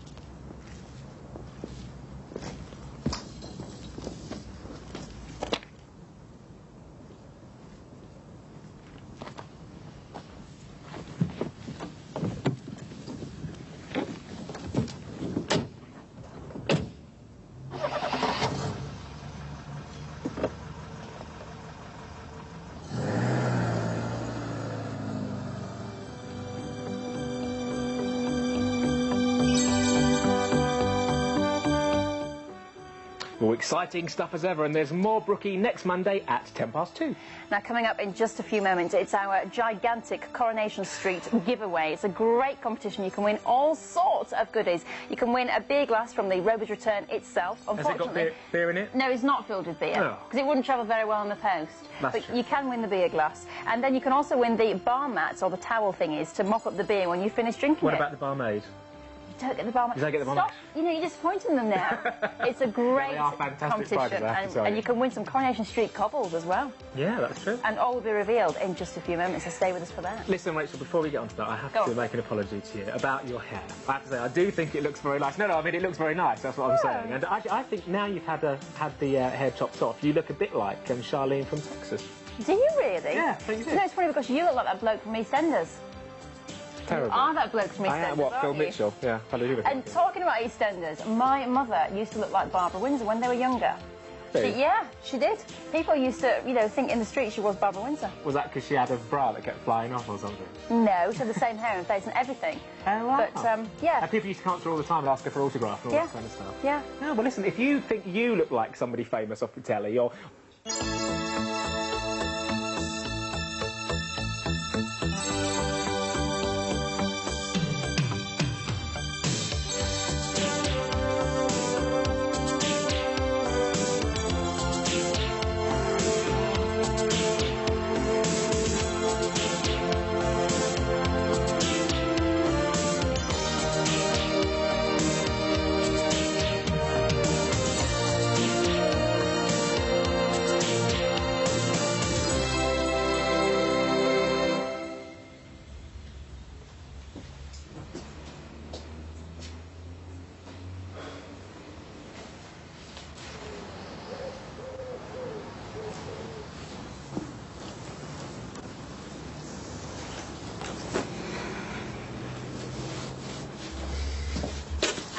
Exciting stuff as ever, and there's more Brookie next Monday at 2:10. Now, coming up in just a few moments, it's our gigantic Coronation Street giveaway. It's a great competition. You can win all sorts of goodies. You can win a beer glass from the Robers Return itself. Unfortunately, has it got beer in it? No, it's not filled with beer, because it wouldn't travel very well on the post. That's but true. you can win the beer glass. And then you can also win the bar mats, or the towel thingies, to mop up the beer when you finish drinking What it. about the barmaid? You don't get the barmaid. You don't get the barmaid? Stop. You know, you're disappointing them now. It's a great They are fantastic competition. prizes, I have to tell And you. you can win some Coronation Street cobbles as well. Yeah, that's true. And all will be revealed in just a few moments, so stay with us for that. Listen, Rachel, before we get on to that, I have Go to on. make an apology to you about your hair. I have to say, I do think it looks very nice. No, I mean, it looks very nice, that's what I'm saying. And I think now you've had the hair chopped off, you look a bit like Charlene from Texas. Do you really? Yeah, I think you do. No, it's funny because you look like that bloke from EastEnders. Terrible. You are that bloke from EastEnders, I am, what, Phil aren't you? Mitchell? Yeah, I'll do with And talking about EastEnders, my mother used to look like Barbara Windsor when they were younger. Really? Yeah, she did. People used to, you know, think in the street she was Barbara Windsor. Was that because she had a bra that kept flying off or something? No, she had the same hair and face and everything. Oh, wow. But, yeah. And people used to come to her all the time and ask her for autographs and all Yeah. that kind of stuff. Yeah. Yeah, well, listen, if you think you look like somebody famous off the telly, or...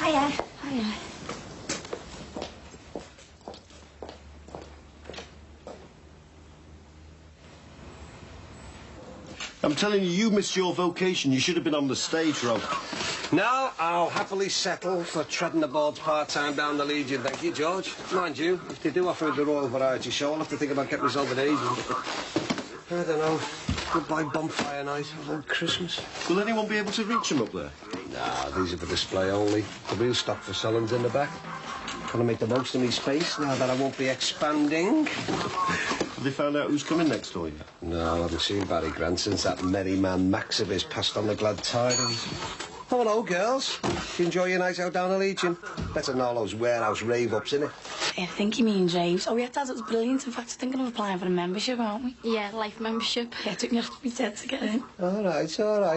Hiya. Hiya. I'm telling you, you missed your vocation. You should have been on the stage, Rob. No, I'll happily settle for treading the boards part-time down the Legion, thank you, George. Mind you, if they do offer me the Royal Variety Show, I'll have to think about getting myself an agent. I don't know. Goodbye bonfire night on Christmas. Will anyone be able to reach him up there? Nah, these are for display only. The real stock for selling's in the back. Trying to make the most of me space now that I won't be expanding. Have they found out who's coming next door yet? No, I haven't seen Barry Grant since that merry man Max of his passed on the glad tidings. Oh, hello, girls. You enjoy your night out down the Legion? Better than all those warehouse rave-ups, innit? I think you mean raves. Oh, yeah, Dad, it was brilliant. In fact, thinking of applying for a membership, aren't we? Yeah, life membership. Yeah, it took me off to be dead to get in. All right.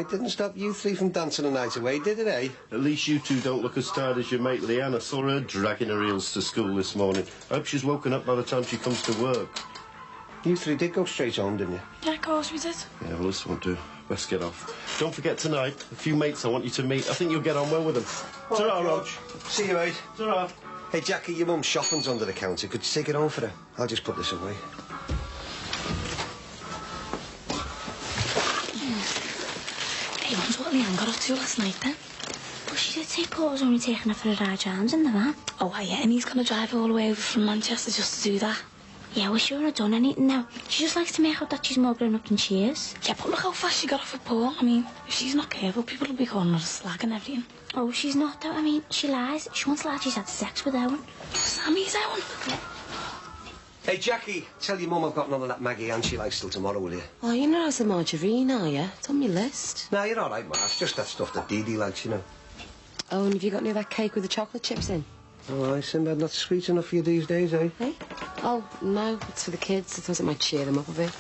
Didn't stop you three from dancing a night away, did it, eh? At least you two don't look as tired as your mate Leanne. I saw her dragging her heels to school this morning. I hope she's woken up by the time she comes to work. You three did go straight home, didn't you? Yeah, of course we did. Yeah, well, this won't do. Best get off. Don't forget tonight, a few mates I want you to meet. I think you'll get on well with them. Ta-ra, Rog. See you, mate. Ta-ra. Hey, Jackie, your mum's shopping's under the counter. Could you take it home for her? I'll just put this away. Hey, what's what Leanne got up to last night, then? Well, she did say Paul was only taking her for a ride round in the van. Oh, yeah, and he's going to drive all the way over from Manchester just to do that. Yeah, well, she wouldn't have done anything now. She just likes to make out that she's more grown up than she is. Yeah, but look how fast she got off with Paul. I mean, if she's not careful, people will be calling her a slag and everything. Oh, she's not, though. I mean, she lies. She once lied she's had sex with Owen. Sammy's Owen? Yeah. Hey, Jackie, tell your mum I've got none of that Maggie Ann she likes till tomorrow, will you? Oh, you're not as a margarine, are you? It's on my list. No, you're all right, Ma. It's just that stuff that Dee Dee likes, you know. Oh, and have you got any of that cake with the chocolate chips in? Oh, I Sinbad, not sweet enough for you these days, eh? Eh? Oh, no, it's for the kids. I thought it might cheer them up a bit.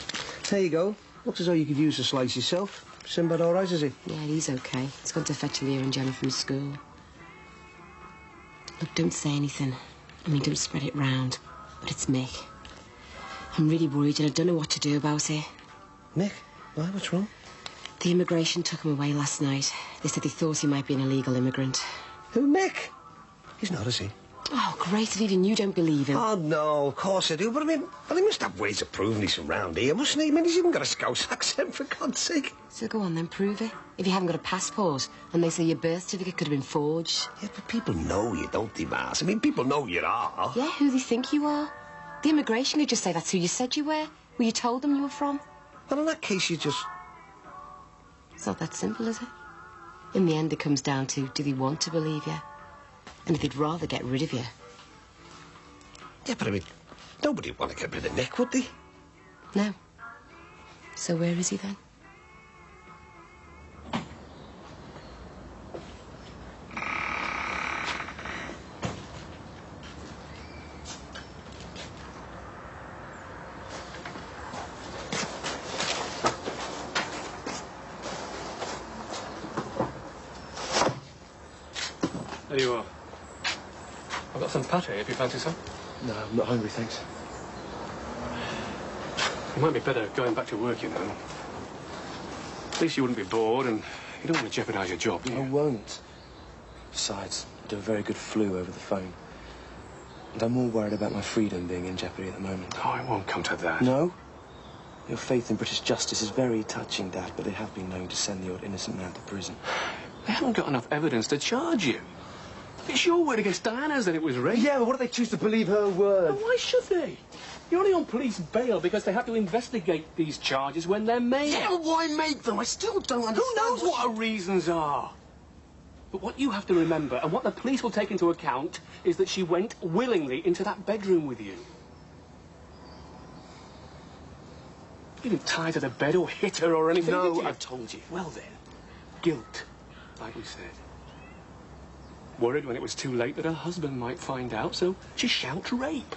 There you go. Looks as though you could use a slice yourself. Sinbad all right, is he? Yeah, he's okay. He's gone to fetch Leah and Jenna from school. Look, don't say anything. I mean, don't spread it round. But it's Mick. I'm really worried and I don't know what to do about it. Mick? Why? What's wrong? The immigration took him away last night. They said they thought he might be an illegal immigrant. Who, Mick? He's not, is he? Oh, great, if even you don't believe him. Oh, no, of course I do. But, I mean, well, he must have ways of proving he's from round here, mustn't he? I mean, he's even got a Scouse accent, for God's sake. So go on then, prove it. If you haven't got a passport and they say your birth certificate could have been forged. Yeah, but people know you, don't they, Mars? I mean, people know you are. Yeah, who they think you are. The immigration could just say that's who you said you were. Where you told them you were from. Well, in that case, you just... It's not that simple, is it? In the end, it comes down to, do they want to believe you? And if they'd rather get rid of you. Yeah, but I mean, nobody would want to get rid of Nick, would they? No. So where is he then? There you are. I've got some pate if you fancy some. No, I'm not hungry, thanks. It might be better going back to work, you know. At least you wouldn't be bored, and you don't want to jeopardise your job, do you? I won't. Besides, I do a very good flu over the phone. And I'm more worried about my freedom being in jeopardy at the moment. Oh, it won't come to that. No? Your faith in British justice is very touching, Dad, but they have been known to send the odd innocent man to prison. They haven't got enough evidence to charge you. It's your word against Diana's that it was raped. Yeah, but what if they choose to believe her word? Well, why should they? You're only on police bail because they have to investigate these charges when they're made. Yeah, well, why make them? I still don't understand. Who knows what our reasons are? But what you have to remember, and what the police will take into account, is that she went willingly into that bedroom with you. You didn't tie her to the bed or hit her or anything, did you? I've told you. Well then, guilt, like we said. Worried when it was too late that her husband might find out, so she shouts rape.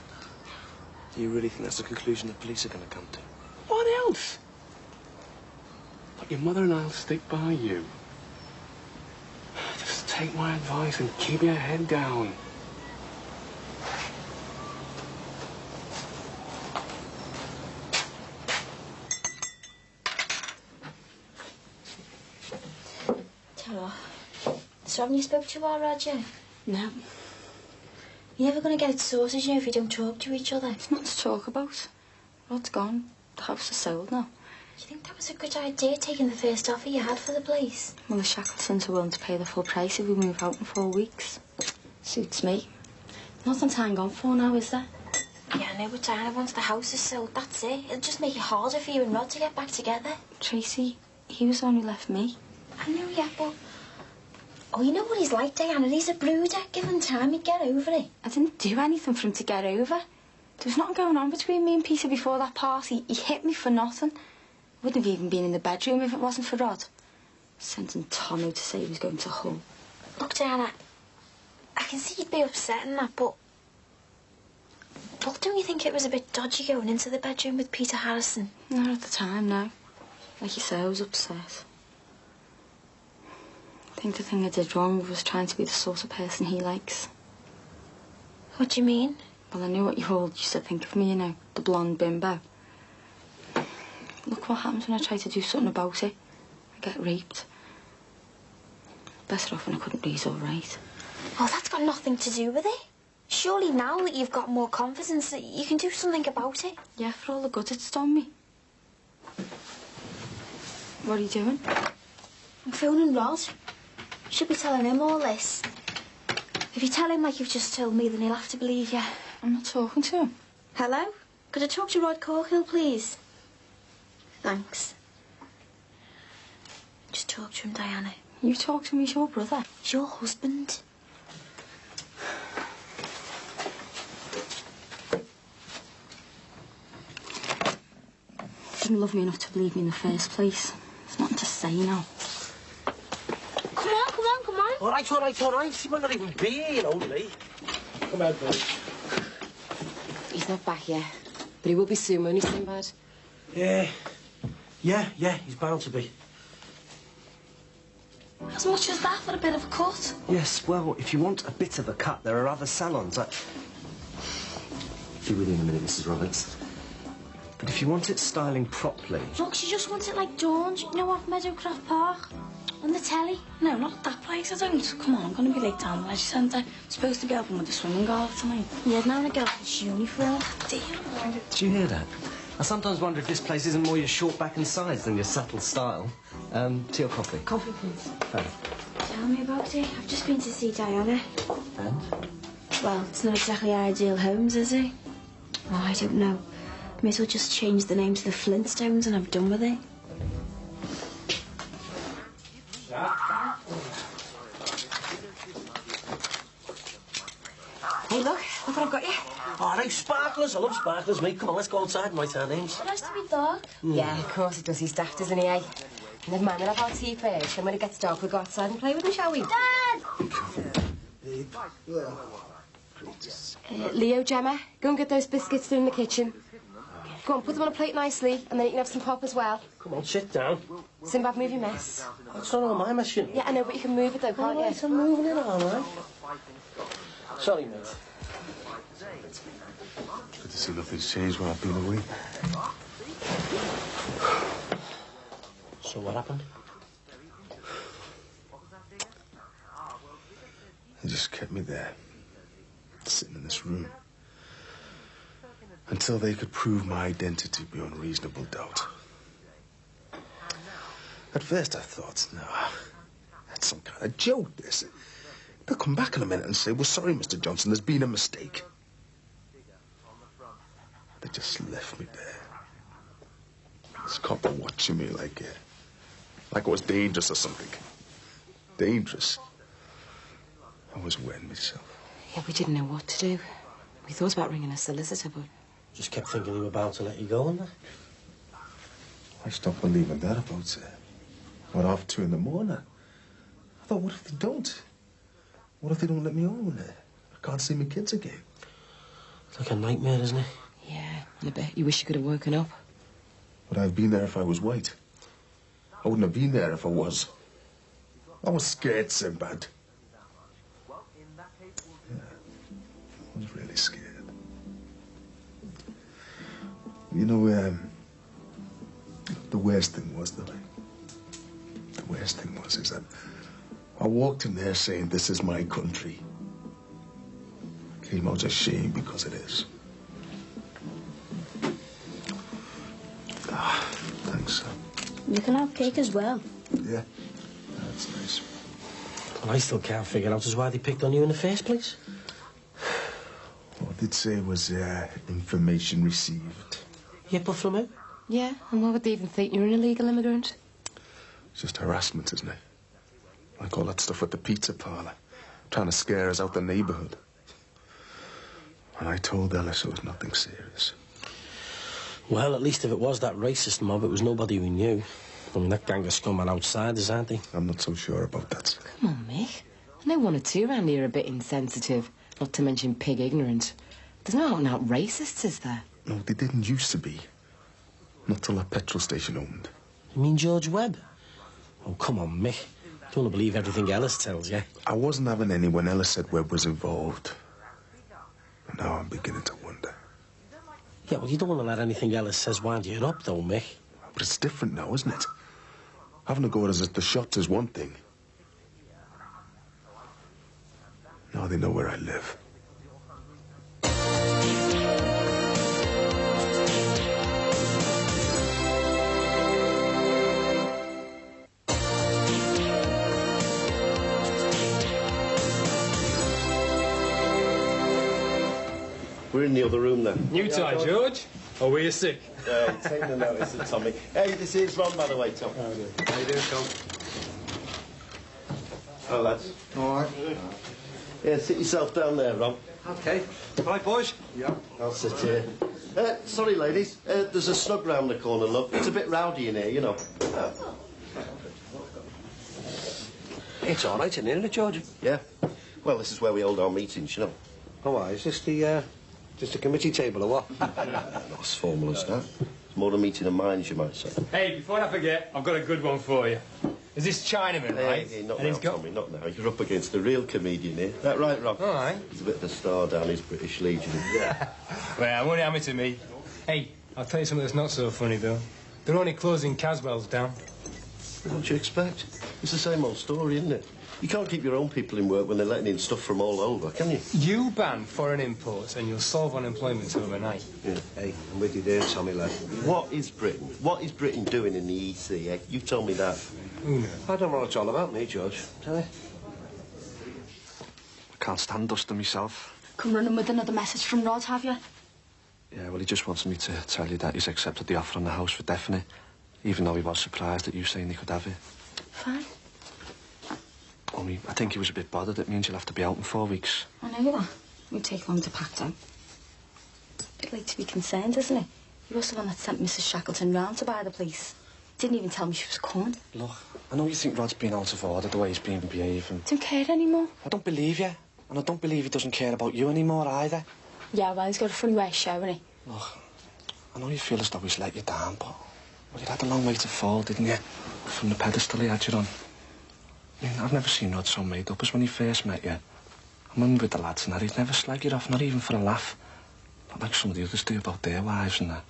Do you really think that's the conclusion the police are going to come to? What else? But your mother and I'll stick by you. Just take my advice and keep your head down. Hello. So haven't you spoke to her, Roger? No. You're never going to get it sorted, you know, if you don't talk to each other. There's nothing to talk about. Rod's gone. The house is sold now. Do you think that was a good idea, taking the first offer you had for the place? Well, the Shackletons are willing to pay the full price if we move out in 4 weeks. Suits me. Nothing to hang on for now, is there? Yeah, I know, but Diana, once the house is sold, that's it. It'll just make it harder for you and Rod to get back together. Tracy, he was the one who left me. I know, yeah, but... Oh, you know what he's like, Diana. He's a brooder. Give him time, he'd get over it. I didn't do anything for him to get over. There was nothing going on between me and Peter before that party. He hit me for nothing. I wouldn't have even been in the bedroom if it wasn't for Rod. Sending Tom out to say he was going to Hull. Look, Diana, I can see you'd be upset and that, but don't you think it was a bit dodgy going into the bedroom with Peter Harrison? Not at the time, no. Like you say, I was upset. I think the thing I did wrong was trying to be the sort of person he likes. What do you mean? Well, I knew what you all used to think of me, you know, the blonde bimbo. Look what happens when I try to do something about it. I get raped. Better off when I couldn't read or write. Well, that's got nothing to do with it. Surely now that you've got more confidence, that you can do something about it. Yeah, for all the good it's done me. What are you doing? I'm phoning Rod. Should be telling him all this. If you tell him like you've just told me, then he'll have to believe you. I'm not talking to him. Hello? Could I talk to Rod Corkhill, please? Thanks. Just talk to him, Diana. You talk to him, he's your brother. He's your husband. He didn't love me enough to believe me in the first place. There's nothing to say now. Come on, come on, come on. All right, all right, all right. He might not even be here, you know, Lee. Come out, Billy. He's not back yet, but he will be soon, won't he, Sinbad? Yeah, he's bound to be. As much as that for a bit of a cut? Yes, well, if you want a bit of a cut, there are other salons. Be with you in a minute, Mrs. Roberts. But if you want it styling properly... Look, she just wants it like Dawn's, you know, off Meadowcroft Park. On the telly. No, not at that place, I don't. Come on, I'm going to be late down the leisure centre. I'm supposed to be helping with the swimming girl tonight. Yeah, now I get off this uniform. Dear. Did you hear that? I sometimes wonder if this place isn't more your short back and sides than your subtle style. Tea or coffee? Coffee, please. Thanks. Tell me about it. I've just been to see Diana. And? Well, it's not exactly Ideal Homes, is it? Oh, I don't know. May as well just change the name to the Flintstones and I'm done with it. Hey, look what I've got you. All right, sparklers. I love sparklers, mate. Come on, let's go outside and write our names. It has to be dark. Yeah, of course it does. He's daft, isn't he, eh? Never mind, we'll have our tea first, and when it gets dark, we'll go outside and play with him, shall we? Dad! Leo, Gemma, go and get those biscuits. They're in the kitchen. Go on, put them on a plate nicely, and then you can have some pop as well. Come on, sit down. Sinbad, move your mess. That's not all my mess, you know. Yeah, I know, but you can move it, though, can't you? I'm moving it, all right. Sorry, mate. Good to see nothing's changed while I've been away. So what happened? They just kept me there, sitting in this room, until they could prove my identity beyond reasonable doubt. At first I thought, no, that's some kind of joke, this. They'll come back in a minute and say, we're sorry, Mr. Johnson, there's been a mistake. They just left me there. This cop watching me like it was dangerous or something. Dangerous. I was wetting myself. Yeah, we didn't know what to do. We thought about ringing a solicitor, but... Just kept thinking you were about to let you go, and that. I stopped believing that about what, 2:30 in the morning? I thought, what if they don't? What if they don't let me home? I can't see my kids again. It's like a nightmare, isn't it? Yeah, and I bet you wish you could have woken up. Would I have been there if I was white? I wouldn't have been there if I was. I was scared, Sinbad. Yeah, I was really scared. You know, the worst thing was, though, the worst thing was is that I walked in there saying, this is my country. Came out ashamed because it is. Ah, thanks, son. You can have cake as well. Yeah, that's nice. What I still can't figure out is why they picked on you in the first place. All I did say was information received. Yeah, but from who? Yeah, and why would they even think you're an illegal immigrant? It's just harassment, isn't it? Like all that stuff at the pizza parlour, trying to scare us out the neighbourhood. And I told Ellis it was nothing serious. Well, at least if it was that racist mob, it was nobody we knew. I mean, that gang of scum are outsiders, aren't they? I'm not so sure about that. Come on, Mick. I know one or two around here are a bit insensitive, not to mention pig ignorant. There's no out-and-out racists, is there? No, they didn't used to be. Not till that petrol station opened. You mean George Webb? Oh, come on, Mick. Don't want to believe everything Ellis tells you. I wasn't having any when Ellis said Webb was involved. But now I'm beginning to wonder. Yeah, well, you don't want to let anything Ellis says wind you up, though, Mick. But it's different now, isn't it? Having to go at us at the shots is one thing. Now they know where I live. We're in the other room then. New tie, George. Or were you sick? Take the notice of Tommy. Hey, this is Ron, by the way, Tom. How you doing, Tom? Oh, lads. All right. Yeah, sit yourself down there, Ron. OK. Right, boys? Yeah. I'll sit here. Sorry, ladies. There's a snug round the corner, love. It's a bit rowdy in here, you know. It's all right, isn't it, George? Yeah. Well, this is where we hold our meetings, you know. Oh, why? Is this just a committee table or what? Not as formal as that. It's more a meeting of minds, you might say. Hey, before I forget, I've got a good one for you. Is this Chinaman, right? Hey, not now, Tommy, not now. You're up against a real comedian here. That right, Rob? All right. He's a bit of a star down his British Legion. Yeah. Well, won't amateur me. Hey, I'll tell you something that's not so funny, though. They're only closing Caswell's down. What do you expect? It's the same old story, isn't it? You can't keep your own people in work when they're letting in stuff from all over, can you? You ban foreign imports and you'll solve unemployment overnight. Yeah. Hey, I'm with you there, Tommy, lad. What is Britain? What is Britain doing in the EC, eh? You told me that. Who knows? I don't know what it's all about, me, George. Tell you? I can't stand dusting myself. Come running with another message from Rod, have you? Yeah, well, he just wants me to tell you that he's accepted the offer on the house for definite, even though he was surprised at you saying he could have it. Fine. Only, I think he was a bit bothered. It means you'll have to be out in 4 weeks. I know that. It won't take long to pack down. A bit late to be concerned, isn't it? He was the one that sent Mrs. Shackleton round to buy the place. Didn't even tell me she was coming. Look, I know you think Rod's been out of order the way he's been behaving. Don't care anymore. I don't believe you. And I don't believe he doesn't care about you anymore either. Yeah, well, he's got a funny way of showing it. Look, I know you feel as though he's let you down, but you had a long way to fall, didn't you? From the pedestal he had you on. I mean, I've never seen Rod so made up as when he first met you. I remember with the lads and that, he'd never slag you off, not even for a laugh. Not like some of the others do about their wives and that.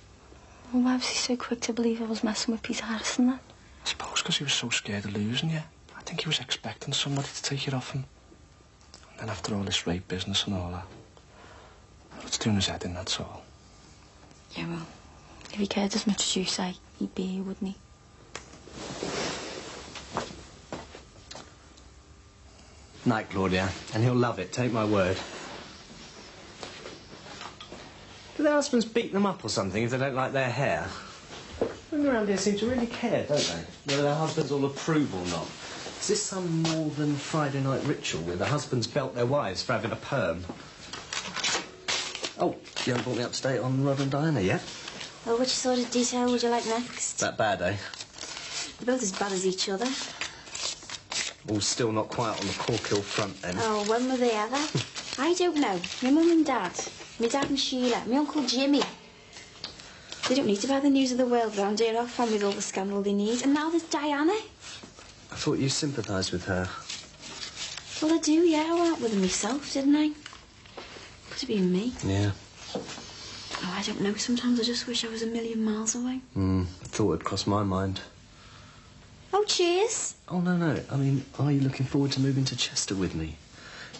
Well, why was he so quick to believe I was messing with Peter Harrison then? I suppose because he was so scared of losing you. I think he was expecting somebody to take it off him. And then after all this rape business and all that, it's doing his head in, that's all. Yeah, well, if he cared as much as you say, he'd be here, wouldn't he? Night, Claudia, and he'll love it, take my word. Do their husbands beat them up or something if they don't like their hair? Women around here seem to really care, don't they? Whether their husbands will approve or not. Is this some northern Friday night ritual where the husbands belt their wives for having a perm? Oh, you haven't brought me up to date on Rod and Diana yet? Well, which sort of detail would you like next? That bad, eh? They're both as bad as each other. All still not quite on the Corkhill front, then. Oh, when were they ever? I don't know. My mum and dad, my dad and Sheila, my Uncle Jimmy. They don't need to buy the news of the world round here off and with all the scandal they need. And now there's Diana. I thought you sympathised with her. Well, I do, yeah. I went out with her myself, didn't I? Could have been me. Yeah. Oh, I don't know. Sometimes I just wish I was a million miles away. I thought it'd cross my mind. Oh, cheers. Oh, no. I mean, are you looking forward to moving to Chester with me?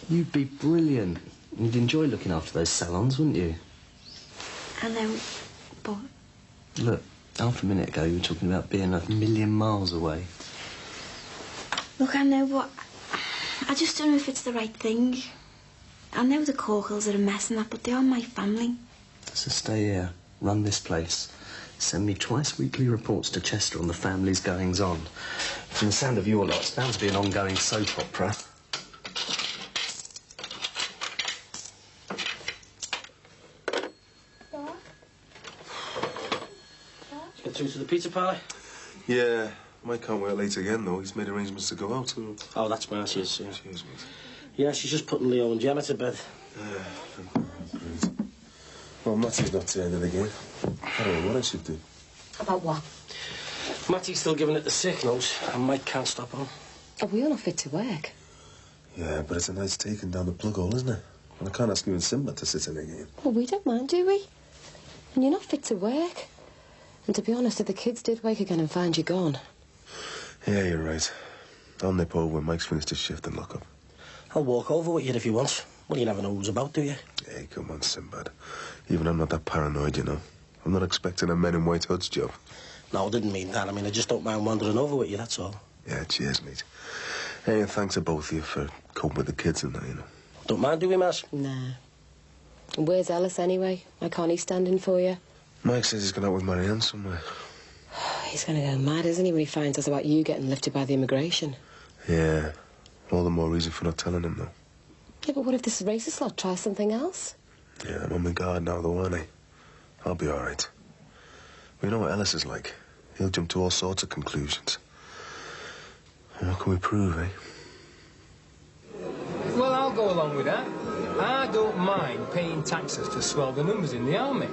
You'd be brilliant. You'd enjoy looking after those salons, wouldn't you? I know, but... Look, half a minute ago you were talking about being a million miles away. Look, I know, but I just don't know if it's the right thing. I know the Corkhills are a mess and that, but they are my family. So stay here, run this place. Send me twice-weekly reports to Chester on the family's goings-on. From the sound of your lot, it's bound to be an ongoing soap opera. Get through to the pizza parlour? Yeah, Mike can't work late again, though. He's made arrangements to go out, so... Oh, that's Marcia's, yeah. Cheers, mate. Yeah, she's just putting Leo and Gemma to bed. Great. Well, Matty's not to the end of the game. I don't know what I should do. About what? Matty's still giving it the signals, and Mike can't stop her. Oh, we all not fit to work. Yeah, but it's a nice taking down the plug hole, isn't it? And I can't ask you and Simba to sit in a game. Well, we don't mind, do we? And you're not fit to work. And to be honest, if the kids did wake again and find you gone... Yeah, you're right. I'll nip over when Mike's finished his shift and lock up. I'll walk over with you if you want. Well, you never know who's about, do you? Hey, come on, Sinbad. Even I'm not that paranoid, you know. I'm not expecting a men in white hoods job. No, I didn't mean that. I mean, I just don't mind wandering over with you, that's all. Yeah, cheers, mate. Hey, and thanks to both of you for coping with the kids and that, you know. Don't mind, do we, Mas? Nah. And where's Ellis, anyway? Why can't he stand in for you? Mike says he's gone out with Marianne somewhere. He's going to go mad, isn't he, when he finds out about you getting lifted by the immigration? Yeah. All the more reason for not telling him, though. Yeah, but what if this racist lot tries something else? Yeah, I'm on my guard now, though, aren't I? I'll be all right. We know what Ellis is like. He'll jump to all sorts of conclusions. And what can we prove, eh? go along with that. I don't mind paying taxes to swell the numbers in the army.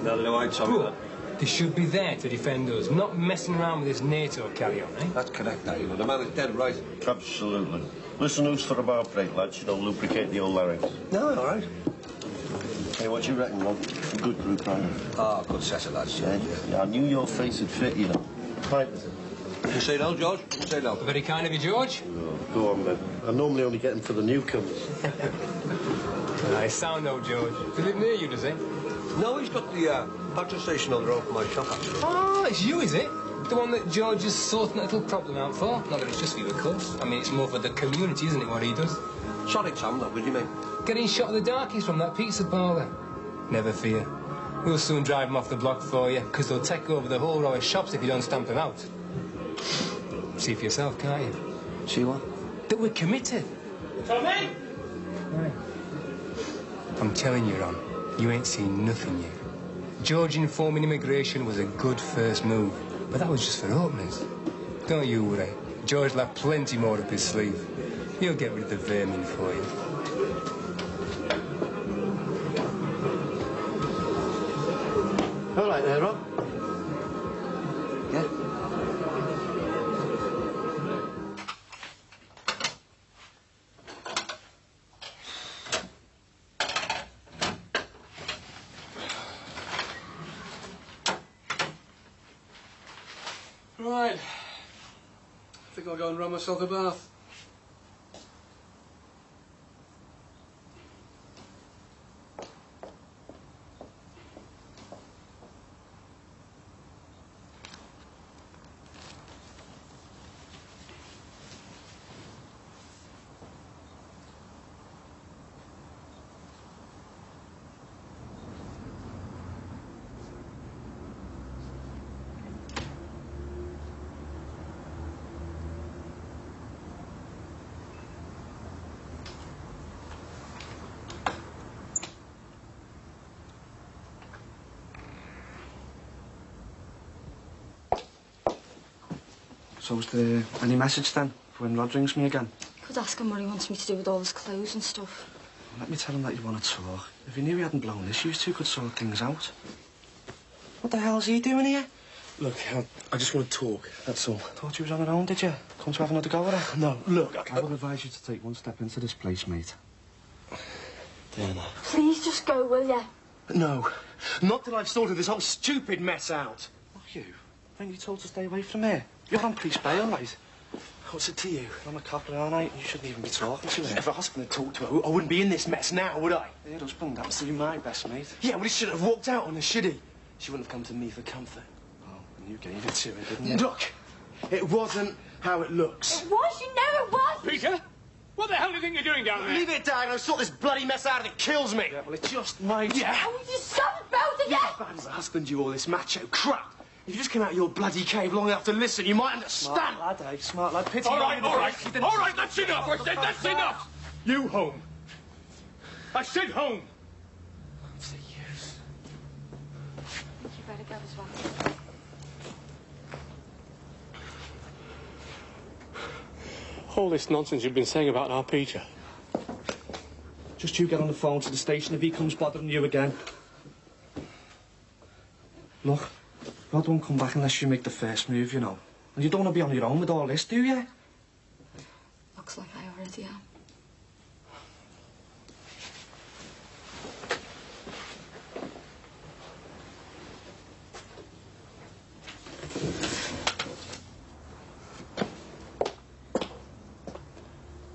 No, no, I told you that. They should be there to defend us, not messing around with this NATO carry-on, eh? That's correct, that, you know. The man is dead right. Absolutely. Listen, who's for a bar break, lads? You know, lubricate the old larynx. No, all right. Hey, what do you reckon, Rob? A good group, right? Ah, good set of lads, yeah. Yeah, I knew your face would fit, you know. Right. You say no, George? You say no. Very kind of you, George. Oh, go on, then. I normally only get them for the newcomers. Nice sound, though, George. Does he live near you, does he? No, he's got the petrol station on the road from my shop, actually. Oh, it's you, is it? The one that George is sorting a little problem out for? Not that it's just for you, of course. I mean, it's more for the community, isn't it, what he does? Sorry, Tom, what do you mean? Getting shot at the darkies from that pizza parlour. Never fear. We'll soon drive them off the block for you, because they'll take over the whole row of shops if you don't stamp them out. See for yourself, can't you? See what? That we're committed. Tommy! Right. I'm telling you, Ron, you ain't seen nothing yet. George informing immigration was a good first move, but that was just for openers. Don't you worry. George will have plenty more up his sleeve. He'll get rid of the vermin for you. All right there, Rob. Yeah? Right. I think I'll go and run myself a bath. So is there any message then for when Rod rings me again? You could ask him what he wants me to do with all his clothes and stuff. Well, let me tell him that you want to talk. If you knew he hadn't blown this, you two could sort things out. What the hell's he doing here? Look, I just want to talk, that's all. Thought you was on her own, did you? Come to have another go at her? No, look, I would advise you to take one step into this place, mate. Diana. Please just go, will you? No, not till I've sorted this whole stupid mess out. Not you. Weren't you told to stay away from here? You're on police bail, mate. What's it to you? I'm a copper, aren't I? You shouldn't even be talking to her. If I was going to talk to her, I wouldn't be in this mess now, would I? Your husband happens to be my best mate. Yeah, well, he shouldn't have walked out on her, should he? She wouldn't have come to me for comfort. Oh, and you gave it to her, didn't you? Look, it wasn't how it looks. It was, you know it was! Peter? What the hell do you think you're doing down there? Leave it, Dad. I'll sort this bloody mess out if it kills me. Yeah, well, it just might. Yeah. Oh, you stop it, both of you! If I was a husband, you all this macho crap. If you just came out of your bloody cave long enough to listen, you might understand. Smart lad, eh? Smart lad. Pity All you right, in all the right. place. You didn't- All right, that's enough. I said that's enough. You home. I said home. What's the use? You better go as well. All this nonsense you've been saying about our Peter. Just you get on the phone to the station if he comes bothering you again. Look, Rod won't come back unless you make the first move, you know. And you don't want to be on your own with all this, do you? Looks like I already am.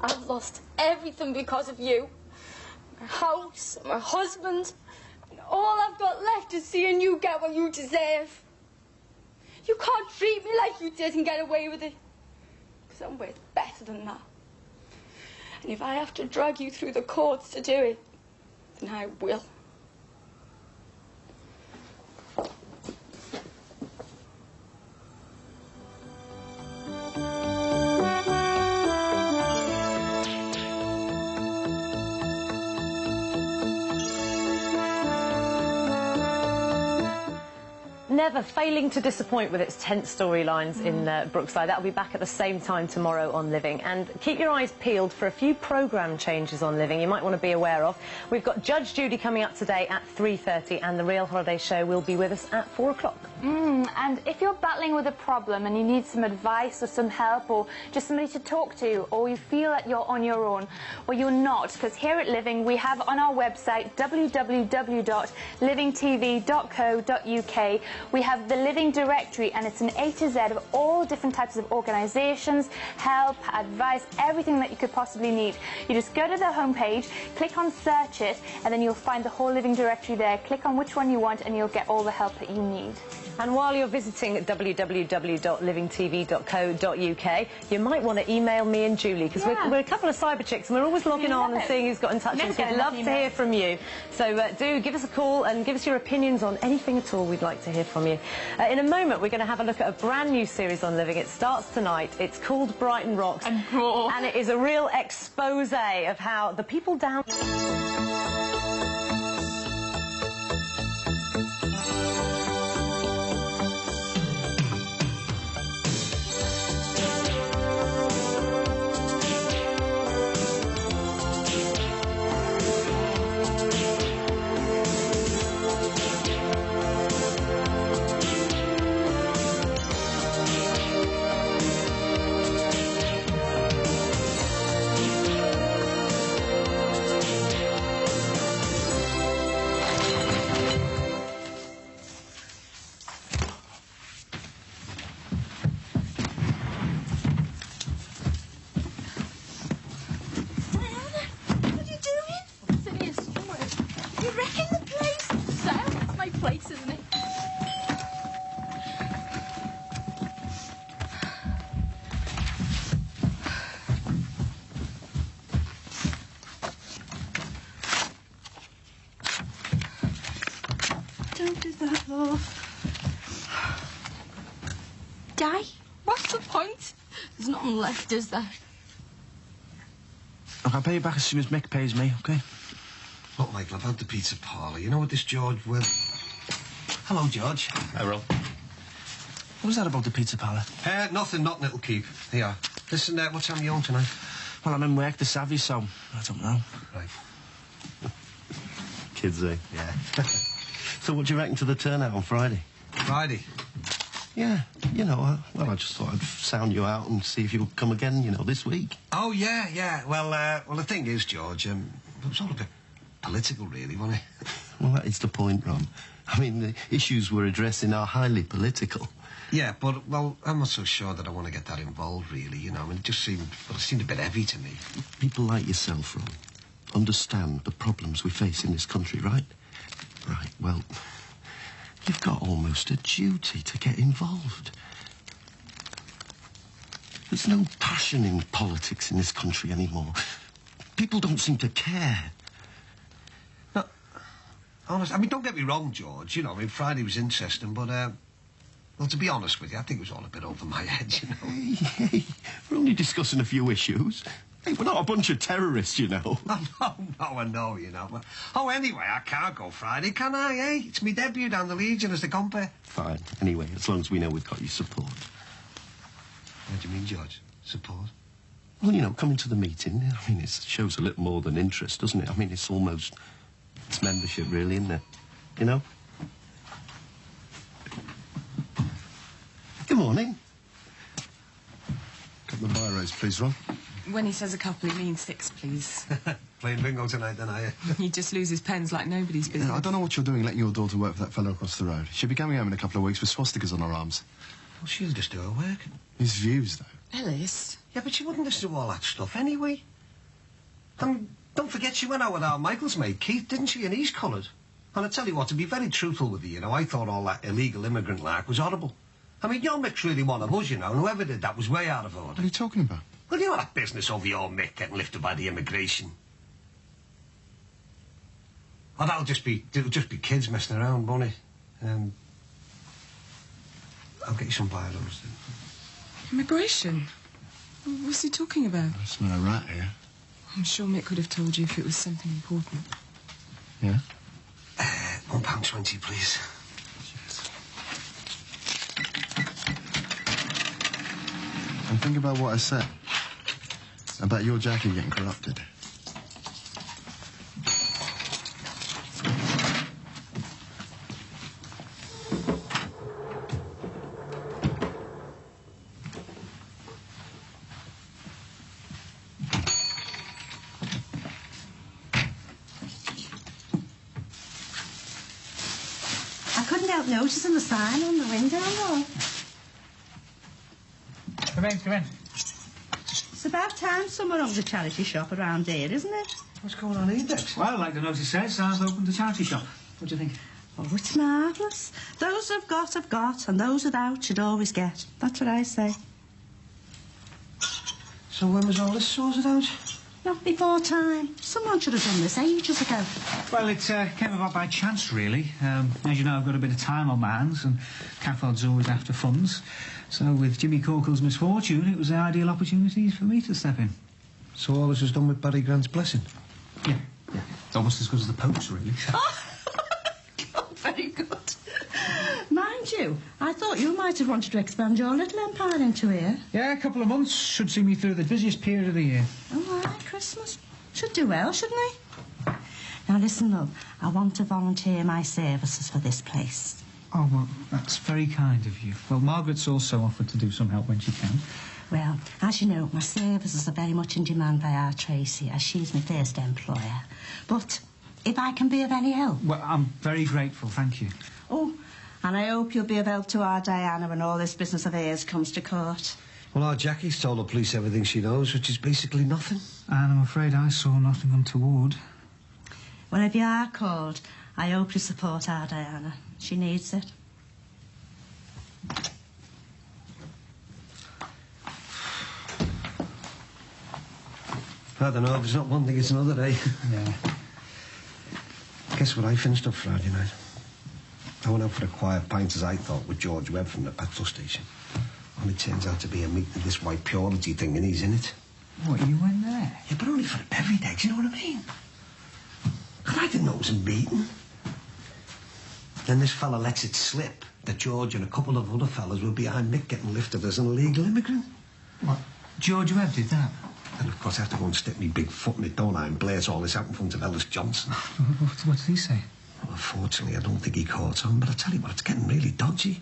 I've lost everything because of you. My house, my husband. And all I've got left is seeing you get what you deserve. You can't treat me like you did and get away with it. Because I'm worth better than that. And if I have to drag you through the courts to do it, then I will. never failing to disappoint with its tense storylines in Brookside. That'll be back at the same time tomorrow on Living. And keep your eyes peeled for a few programme changes on Living you might want to be aware of. We've got Judge Judy coming up today at 3:30 and the Real Holiday Show will be with us at 4 o'clock. And if you're battling with a problem and you need some advice or some help or just somebody to talk to, or you feel that you're on your own, well, you're not, because here at Living we have on our website www.livingtv.co.uk we have the Living Directory, and it's an A to Z of all different types of organisations, help, advice, everything that you could possibly need. You just go to the homepage, click on search it, and then you'll find the whole Living Directory there. Click on which one you want and you'll get all the help that you need. And while you're visiting www.livingtv.co.uk, you might want to email me and Julie, because we're a couple of cyber chicks and we're always logging on and seeing who's got in touch with us. We'd love to hear from you. So do give us a call and give us your opinions on anything at all. We'd like to hear from you. In a moment, we're going to have a look at a brand new series on Living. It starts tonight. It's called Brighton Rocks. And it is a real expose of how the people down... Don't do that, love. Di, what's the point? There's nothing left, is there? Look, I'll pay you back as soon as Mick pays me, OK? Look, Michael, I've had the pizza parlour. You know what this George will... Hello, George. Hi, Rob. What was that about the pizza parlour? Nothing it'll keep. Here. Listen, what time are you on tonight? Well, I'm in work this Savvy, so I don't know. Right. Kids, eh? Yeah. So what do you reckon to the turnout on Friday? Friday? Yeah, you know, well, I just thought I'd sound you out and see if you'll come again, you know, this week. Oh, yeah. Well, the thing is, George, it was all a bit political, really, wasn't it? Well, that is the point, Ron. I mean, the issues we're addressing are highly political. Yeah, but, well, I'm not so sure that I want to get that involved, really, you know. I mean, it seemed a bit heavy to me. People like yourself, Ron, understand the problems we face in this country, right? Right, well, you've got almost a duty to get involved. There's no passion in politics in this country anymore. People don't seem to care. No, honest, I mean, don't get me wrong, George, you know, I mean, Friday was interesting, but, well, to be honest with you, I think it was all a bit over my head, you know. Hey, we're only discussing a few issues. Hey, we're not a bunch of terrorists, you know. No, I know, you know. But, anyway, I can't go Friday, can I, eh? It's me debut down the Legion as the compere. Fine. Anyway, as long as we know we've got your support. What do you mean, George? Support? Well, you know, coming to the meeting, I mean, it shows a little more than interest, doesn't it? I mean, it's membership, really, isn't it? You know? Good morning. Couple of biros, please, Ron. When he says a couple, he means 6, please. Playing bingo tonight, then, are you? He just loses pens like nobody's business. Yeah, I don't know what you're doing letting your daughter work for that fellow across the road. She'll be coming home in a couple of weeks with swastikas on her arms. Well, she'll just do her work. His views, though. Ellis? Yeah, but she wouldn't listen to all that stuff anyway. And don't forget she went out with our Michael's mate, Keith, didn't she? And he's coloured. And I tell you what, to be very truthful with you, you know, I thought all that illegal immigrant lark was horrible. I mean, your Mick's really one of us, you know, and whoever did that was way out of order. What are you talking about? Well, you know that business over your Mick getting lifted by the immigration. Oh, it'll just be kids messing around, won't it? I'll get you some biros then. Immigration? What's he talking about? I smell a rat here. I'm sure Mick would have told you if it was something important. Yeah? £1.20, please. And think about what I said about your Jackie getting corrupted. I couldn't help noticing the sign on the window, though. Come in, come in. It's about time someone owns a charity shop around here, isn't it? What's going on here, Dex? Well, like the notice says, I've opened a charity shop. What do you think? Oh, it's marvellous. Those who've got, and those without should always get. That's what I say. So when was all this sorted out? Not before time. Someone should have done this ages ago. Well, it came about by chance, really. As you know, I've got a bit of time on my hands, and Cathod's always after funds. So with Jimmy Corkle's misfortune, it was the ideal opportunity for me to step in. So all this was done with Barry Grant's blessing? Yeah. It's almost as good as the Pope's, really. Oh, very good. Mind you, I thought you might have wanted to expand your little empire into here. Yeah, a couple of months should see me through the busiest period of the year. Oh, aye, Christmas. Should do well, shouldn't he? Now, listen, love, I want to volunteer my services for this place. Oh, well, that's very kind of you. Well, Margaret's also offered to do some help when she can. Well, as you know, my services are very much in demand by our Tracy, as she's my first employer. But if I can be of any help... Well, I'm very grateful, thank you. Oh, and I hope you'll be of help to our Diana when all this business of hers comes to court. Well, our Jackie's told the police everything she knows, which is basically nothing. And I'm afraid I saw nothing untoward. Well, if you are called, I hope you support our Diana. She needs it. I don't know, if it's not one thing, it's another, eh? Yeah. Guess what I finished up Friday night? I went out for a quiet pint, as I thought, with George Webb from the petrol station. Only turns out to be a meeting of this white purity thing, and he's in it. What, you went there? Yeah, but only for a bevy day, do you know what I mean? And I didn't know it was a meeting. Then this fella lets it slip that George and a couple of other fellas were behind Mick getting lifted as an illegal immigrant. What, George Webb did that? And of course I have to go and stick me big foot in it, don't I, and blaze all this out in front of Ellis Johnson. What did he say? Well, unfortunately, I don't think he caught on, but I tell you what, it's getting really dodgy.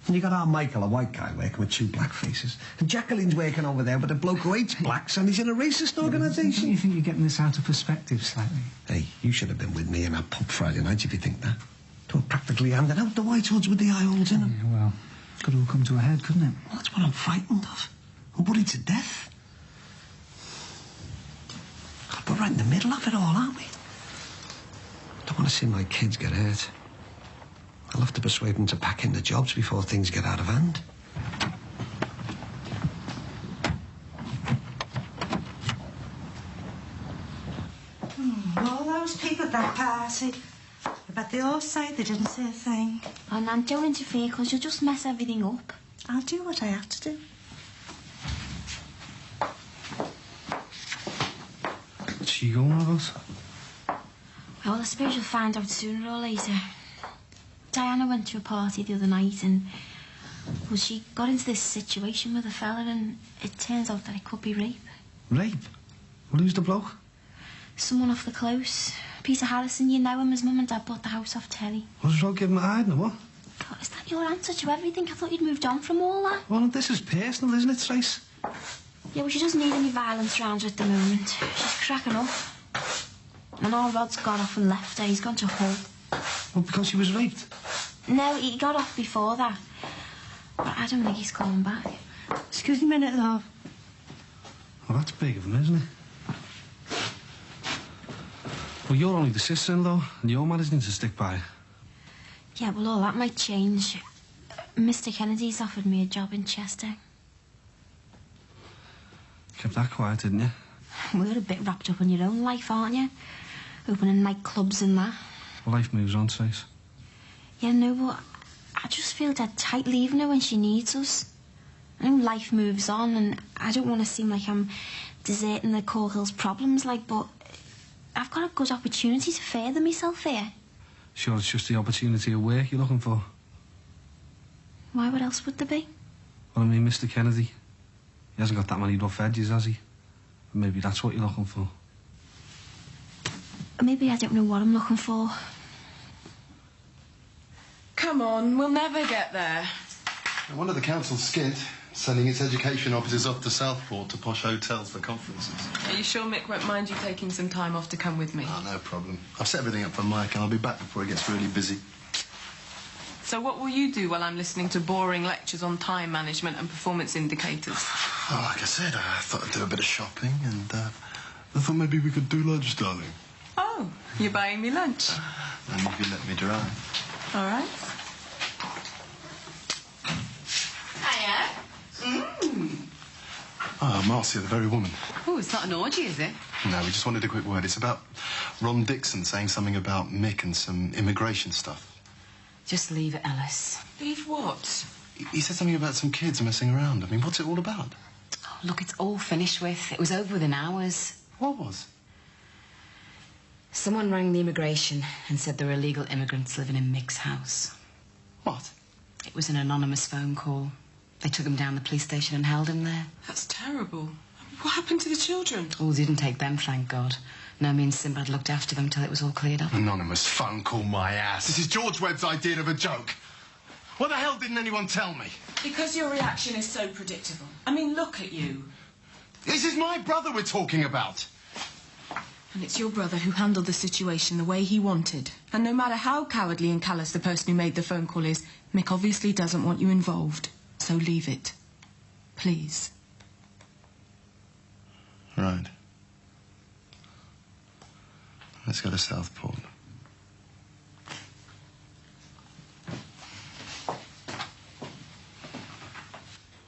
And you got our Michael, a white guy, working with two black faces. And Jacqueline's working over there with a bloke who hates blacks, and he's in a racist organisation. Don't you think you're getting this out of perspective slightly? Hey, you should have been with me in that pub Friday night if you think that. They were practically handing out the white hoods with the eye holes in them. Yeah, well, it could all come to a head, couldn't it? Well, that's what I'm frightened of. I'm worried to death. We're right in the middle of it all, aren't we? Don't want to see my kids get hurt. I'll have to persuade them to pack in the jobs before things get out of hand. All those people at that party. I bet they all say they didn't say a thing. Oh, Nan, don't interfere, because you'll just mess everything up. I'll do what I have to do. What's she going with us? Well, I suppose you'll find out sooner or later. Diana went to a party the other night and... well, she got into this situation with a fella and it turns out that it could be rape. Rape? Well, who's the bloke? Someone off the close. Peter Harrison, you know him. His mum and dad bought the house off telly. What's wrong giving him a hiding, or what? God, is that your answer to everything? I thought you'd moved on from all that. Well, this is personal, isn't it, Trace? Yeah, well, she doesn't need any violence around her at the moment. She's cracking up. And our Rod's got off and left her. He's gone to Hull. Well, because she was raped? No, he got off before that. But I don't think he's coming back. Excuse me a minute, love. Well, that's big of him, isn't it? Well, you're only the sister-in-law, and you're managing to stick by. Yeah, well, all that might change. Mr. Kennedy's offered me a job in Chester. Kept that quiet, didn't you? Well, you're a bit wrapped up in your own life, aren't you? Opening nightclubs and that. Well, life moves on, Trace. Yeah, no, but I just feel dead tight leaving her when she needs us. I know life moves on, and I don't want to seem like I'm deserting the Corkill's problems, like, but I've got a good opportunity to further myself here. Sure, it's just the opportunity of work you're looking for. Why, what else would there be? Well, I mean, Mr. Kennedy. hasn't got that many rough edges, has he? Maybe that's what you're looking for. Maybe I don't know what I'm looking for. Come on, we'll never get there. One of the council's skint, sending its education officers off to Southport to posh hotels for conferences. Are you sure Mick won't mind you taking some time off to come with me? Oh, no problem. I've set everything up for Mike and I'll be back before it gets really busy. So what will you do while I'm listening to boring lectures on time management and performance indicators? Well, like I said, I thought I'd do a bit of shopping and I thought maybe we could do lunch, darling. Oh, you're buying me lunch? And you can let me drive. All right. Oh, Marcia, the very woman. Oh, it's not an orgy, is it? No, we just wanted a quick word. It's about Ron Dixon saying something about Mick and some immigration stuff. Just leave it, Alice. Leave what? He said something about some kids messing around. I mean, what's it all about? Oh, look, it's all finished with. It was over within hours. What was? Someone rang the immigration and said there were illegal immigrants living in Mick's house. What? It was an anonymous phone call. They took him down the police station and held him there. That's terrible. What happened to the children? Oh, didn't take them, thank God. No, me and Sinbad looked after them till it was all cleared up. Anonymous phone call, my ass. This is George Webb's idea of a joke. What the hell didn't anyone tell me? Because your reaction is so predictable. I mean, look at you. This is my brother we're talking about. And it's your brother who handled the situation the way he wanted. And no matter how cowardly and callous the person who made the phone call is, Mick obviously doesn't want you involved. So leave it. Please. Right. Let's go to Southport.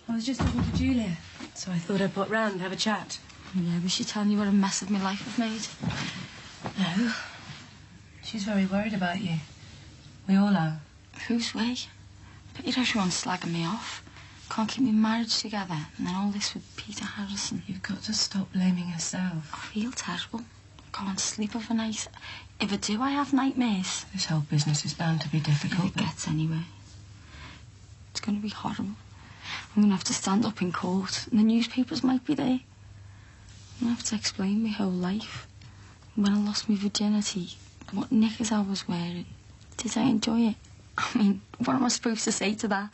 I was just talking to Julia, so I thought I'd pop round and have a chat. Yeah, was she telling you what a mess of my life I've made? No. She's very worried about you. We all are. Whose way? But you know everyone's slagging me off. Can't keep my marriage together. And then all this with Peter Harrison. You've got to stop blaming yourself. I feel terrible. I can't sleep of a night. If I do, I have nightmares. This whole business is bound to be difficult. If it gets anyway. It's going to be horrible. I'm going to have to stand up in court, and the newspapers might be there. I'm going to have to explain my whole life. When I lost my virginity, what knickers I was wearing. Did I enjoy it? I mean, what am I supposed to say to that?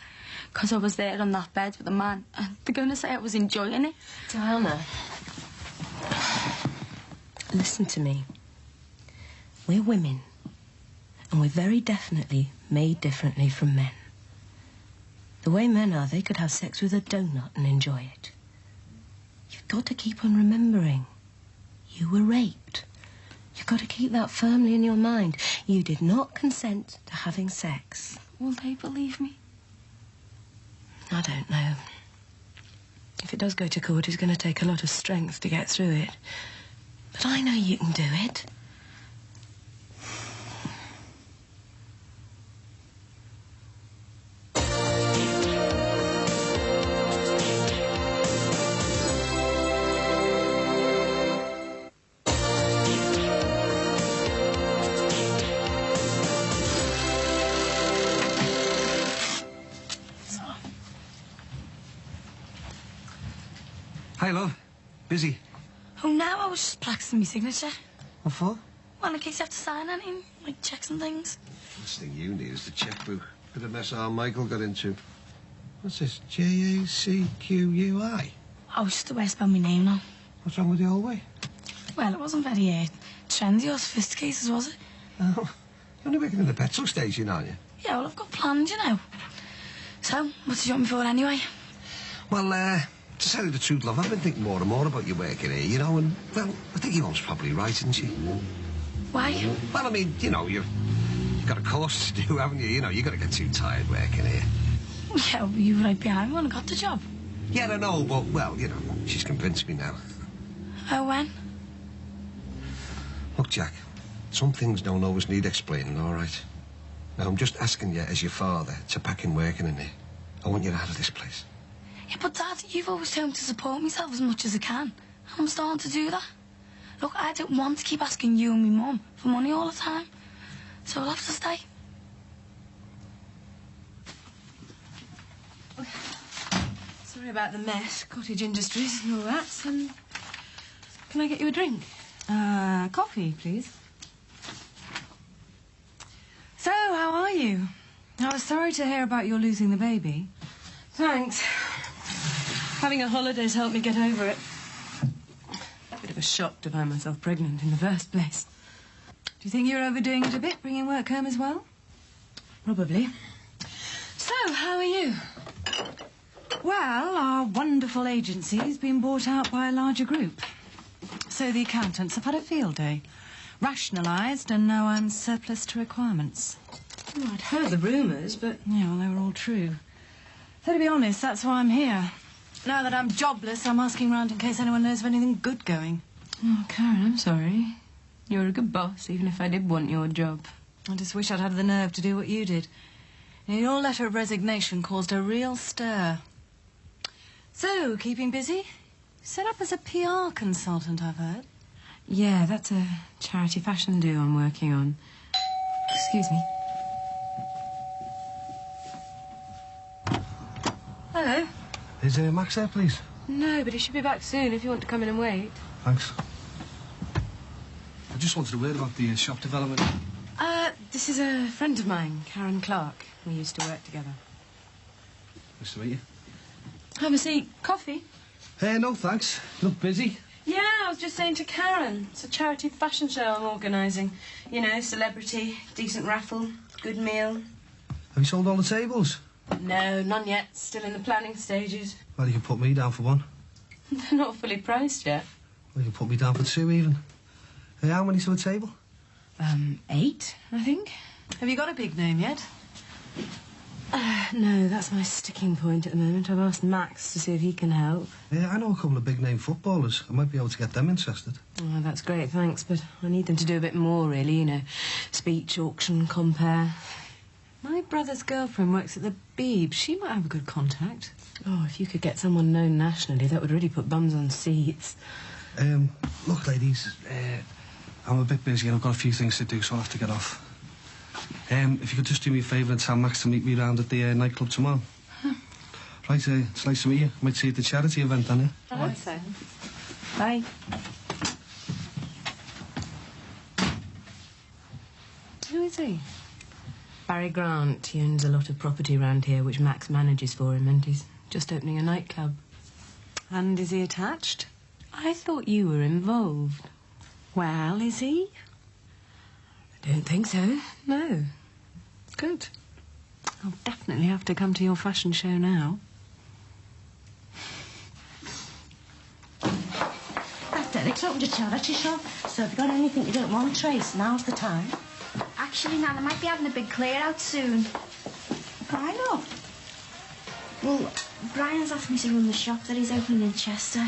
Because I was there on that bed with a man, and they're going to say I was enjoying it. Diana, listen to me. We're women, and we're very definitely made differently from men. The way men are, they could have sex with a donut and enjoy it. You've got to keep on remembering. You were raped. You've got to keep that firmly in your mind. You did not consent to having sex. Will they believe me? I don't know. If it does go to court, it's going to take a lot of strength to get through it. But I know you can do it. Hi, love. Busy. Oh, no, I was just practicing my signature. What for? Well, in case you have to sign anything, like checks and things. First thing you need is the checkbook. Bit of mess our Michael got into. What's this? J-A-C-Q-U-I? Oh, it's just the way I spell my name now. What's wrong with the old way? Well, it wasn't very trendy or sophisticated, was it? Oh, you're only working in the petrol station, aren't you? Yeah, well, I've got plans, you know. So, what did you want me for anyway? Well, to tell you the truth, love, I've been thinking more and more about you working here, you know, and, well, I think your mum's probably right, isn't she? Why? Well, I mean, you know, you've got a course to do, haven't you? You know, you've got to get too tired working here. Yeah, well, you were right behind me when I got the job. Yeah, I know, but, well, you know, she's convinced me now. Oh, when? Look, Jack, some things don't always need explaining, all right? Now, I'm just asking you, as your father, to pack in working in here. I want you out of this place. Yeah, but, Dad, you've always told me to support myself as much as I can. And I'm starting to do that. Look, I don't want to keep asking you and my mum for money all the time. So I'll have to stay. So Sorry about the mess, cottage industries and all that. Can I get you a drink? Coffee, please. So, how are you? I was sorry to hear about your losing the baby. Thanks. Having a holiday's helped me get over it. Bit of a shock to find myself pregnant in the first place. Do you think you're overdoing it a bit, bringing work home as well? Probably. So, how are you? Well, our wonderful agency's been bought out by a larger group. So the accountants have had a field day. Rationalised, and now I'm surplus to requirements. Well, I'd heard the rumours, but, yeah, well, they were all true. So, to be honest, that's why I'm here. Now that I'm jobless, I'm asking round in case anyone knows of anything good going. Oh, Karen, I'm sorry. You're a good boss, even if I did want your job. I just wish I'd had the nerve to do what you did. Your letter of resignation caused a real stir. So, keeping busy? Set up as a PR consultant, I've heard. Yeah, that's a charity fashion do I'm working on. Excuse me. Hello. Is Max there, please? No, but he should be back soon if you want to come in and wait. Thanks. I just wanted a word about the shop development. This is a friend of mine, Karen Clark. We used to work together. Nice to meet you. Have a seat. Coffee? No, thanks. Look busy. Yeah, I was just saying to Karen. It's a charity fashion show I'm organising. You know, celebrity, decent raffle, good meal. Have you sold all the tables? No, none yet. Still in the planning stages. Well, you can put me down for one. They're not fully priced yet. Well, you can put me down for two, even. How many to a table? 8, I think. Have you got a big name yet? No, that's my sticking point at the moment. I've asked Max to see if he can help. Yeah, I know a couple of big-name footballers. I might be able to get them interested. Oh, that's great, thanks, but I need them to do a bit more, really, you know. Speech, auction, compare. My brother's girlfriend works at the Beeb. She might have a good contact. Oh, if you could get someone known nationally, that would really put bums on seats. Look, ladies, I'm a bit busy and I've got a few things to do, so I'll have to get off. If you could just do me a favour and tell Max to meet me round at the nightclub tomorrow. Huh. Right, it's nice to meet you. Might see you at the charity event, don't you? I hope so. Bye. Who is he? Barry Grant. He owns a lot of property around here, which Max manages for him, and he's just opening a nightclub. And is he attached? I thought you were involved. Well, is he? I don't think so, no. Good. I'll definitely have to come to your fashion show now. That's Derek's opened a charity shop, so if you've got anything you don't want to trace, now's the time. Actually, Nan, I might be having a big clear-out soon. I know. Well, Brian's asked me to run the shop that he's opening in Chester.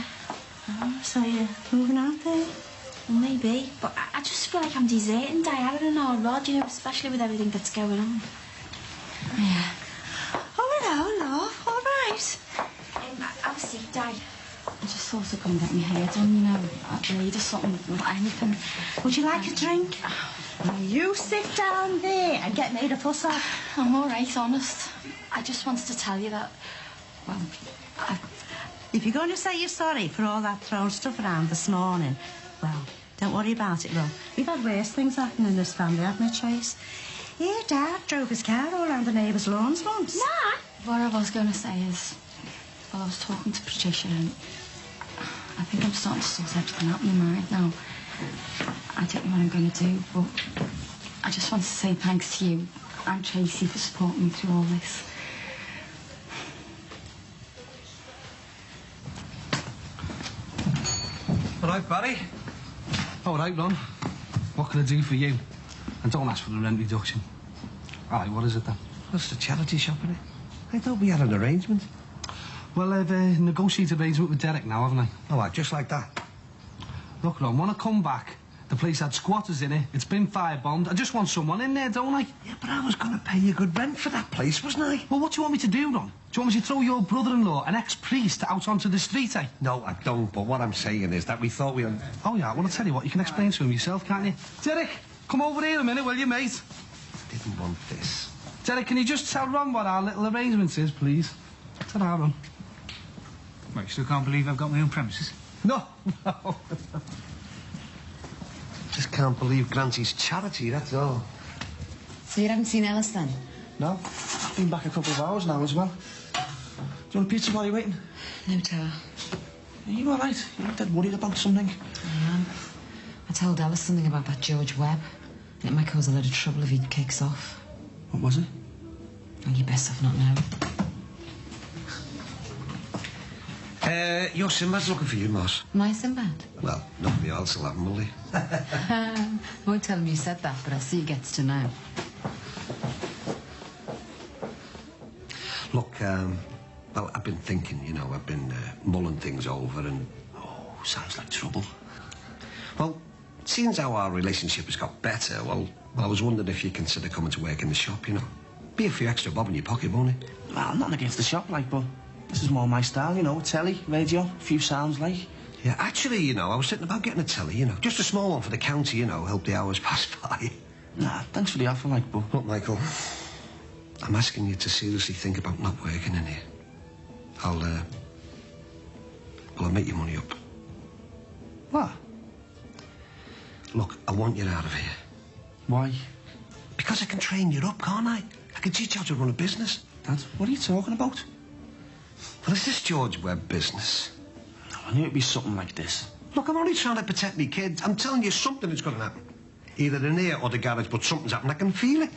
Oh, so you're moving out there? Well, maybe, but I just feel like I'm deserting Diana and our Rod, you know, especially with everything that's going on. Yeah. Oh, hello, love. All right. Have a seat, Dad. I just thought I'd come get my hair done, you know. I'd need something, anything. Would you like a drink? Now, you sit down there and get made a fuss of. I'm all right, honest. I just wanted to tell you that, well, if you're going to say you're sorry for all that throwing stuff around this morning, well, don't worry about it, love. We've had worse things happen in this family, haven't we, Trace? Yeah, Dad drove his car all around the neighbours' lawns once. Nah. What I was going to say is, well, I was talking to Patricia and I think I'm starting to sort everything out in my mind now. I don't know what I'm going to do, but I just want to say thanks to you and Tracy for supporting me through all this. All right, Barry. All right, Ron. What can I do for you? And don't ask for the rent reduction. All right, what is it then? What's the charity shop in it? I thought we had an arrangement. Well, I've negotiated arrangement with Derek now, haven't I? Oh, what, just like that? Look, Ron, when I come back, the place had squatters in it. It's been firebombed. I just want someone in there, don't I? Yeah, but I was going to pay you good rent for that place, wasn't I? Well, what do you want me to do, Ron? Do you want me to throw your brother-in-law, an ex-priest, out onto the street, eh? No, I don't, but what I'm saying is that we thought we... Oh, yeah, well, I'll tell you what, you can explain to him yourself, can't you? Derek, come over here a minute, will you, mate? I didn't want this. Derek, can you just tell Ron what our little arrangement is, please? Ta-ra, Ron. Well, you still can't believe I've got my own premises? No, no. Just can't believe Grancy's charity, that's all. So you haven't seen Ellis then? No. I've been back a couple of hours now as well. Do you want a pizza while you're waiting? No, Tara. Are you all right? You're dead worried about something? I am. I told Ellis something about that George Webb. And it might cause a lot of trouble if he kicks off. What was it? And you best off not knowing. Your Sinbad's looking for you, Moss. My Sinbad? Well, nobody else will have him, will they? I won't tell him you said that, but I see he gets to know. Look, well, I've been thinking, you know, I've been mulling things over and... Oh, sounds like trouble. Well, seeing as how our relationship has got better, well, I was wondering if you consider coming to work in the shop, you know. Be a few extra bob in your pocket, won't it? Well, I'm not against the shop, like, but this is more my style, you know, telly, radio, a few sounds, like. Yeah, actually, you know, I was thinking about getting a telly, you know, just a small one for the county, you know, help the hours pass by. Nah, thanks for the offer, like, but... Look, Michael, I'm asking you to seriously think about not working in here. Well, I'll make your money up. What? Look, I want you out of here. Why? Because I can train you up, can't I? I can teach you how to run a business. Dad, what are you talking about? Well, it's this George Webb business. No, I knew it'd be something like this. Look, I'm only trying to protect me kids. I'm telling you something is going to happen. Either in here or the garage, but something's happened. I can feel it.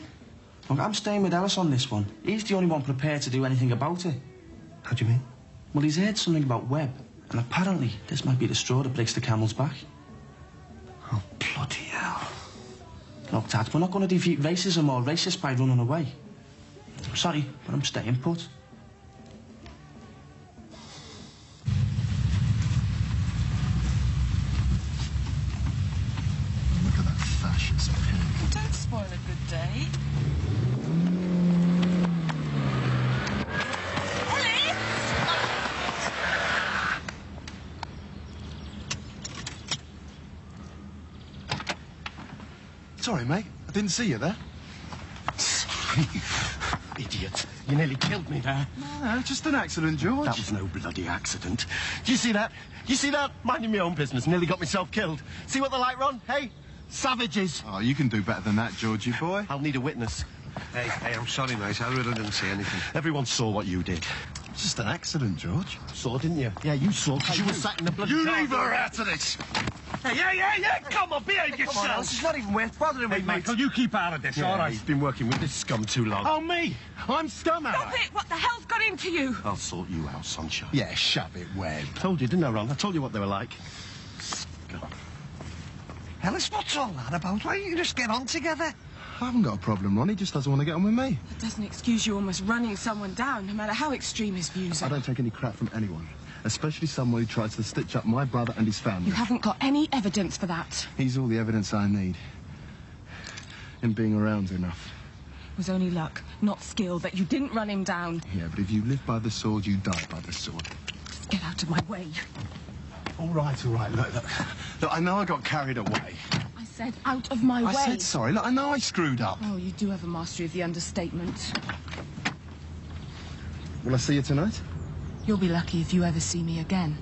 Look, I'm staying with Ellis on this one. He's the only one prepared to do anything about it. How do you mean? Well, he's heard something about Webb, and apparently this might be the straw that breaks the camel's back. Oh, bloody hell. Look, Dad, we're not going to defeat racism or racists by running away. I'm sorry, but I'm staying put. Look at that fascist pig. Don't spoil a good day. Sorry, mate. I didn't see you there. Idiot. You nearly killed me there. No, just an accident, George. That was no bloody accident. Do you see that? You see that? Minding my own business. Nearly got myself killed. See what they're like, Ron? Hey? Savages. Oh, you can do better than that, Georgie boy. I'll need a witness. Hey, I'm sorry, mate. I really didn't see anything. Everyone saw what you did. Just an accident, George. Saw, didn't you? Yeah, you saw, because you were sat in the bloody... You leave her out of this! Hey, yeah, come on, behave yourself! Come on, it's not even worth bothering with, mate. Michael, you keep out of this, all right? He's been working with this scum too long. Oh, me? I'm scum, am I? Stop it! What the hell's got into you? I'll sort you out, sunshine. Yeah, shove it, Webb. Told you, didn't I, Ron? I told you what they were like. Scum. Ellis, what's all that about? Why don't you just get on together? I haven't got a problem, Ron. He just doesn't want to get on with me. That doesn't excuse you almost running someone down, no matter how extreme his views are. I don't take any crap from anyone, especially someone who tries to stitch up my brother and his family. You haven't got any evidence for that. He's all the evidence I need. Him being around's enough. It was only luck, not skill, that you didn't run him down. Yeah, but if you live by the sword, you die by the sword. Just get out of my way. All right, all right. Look, I know I got carried away. I said out of my way. I said sorry. Look, I know I screwed up. Oh, you do have a mastery of the understatement. Will I see you tonight? You'll be lucky if you ever see me again.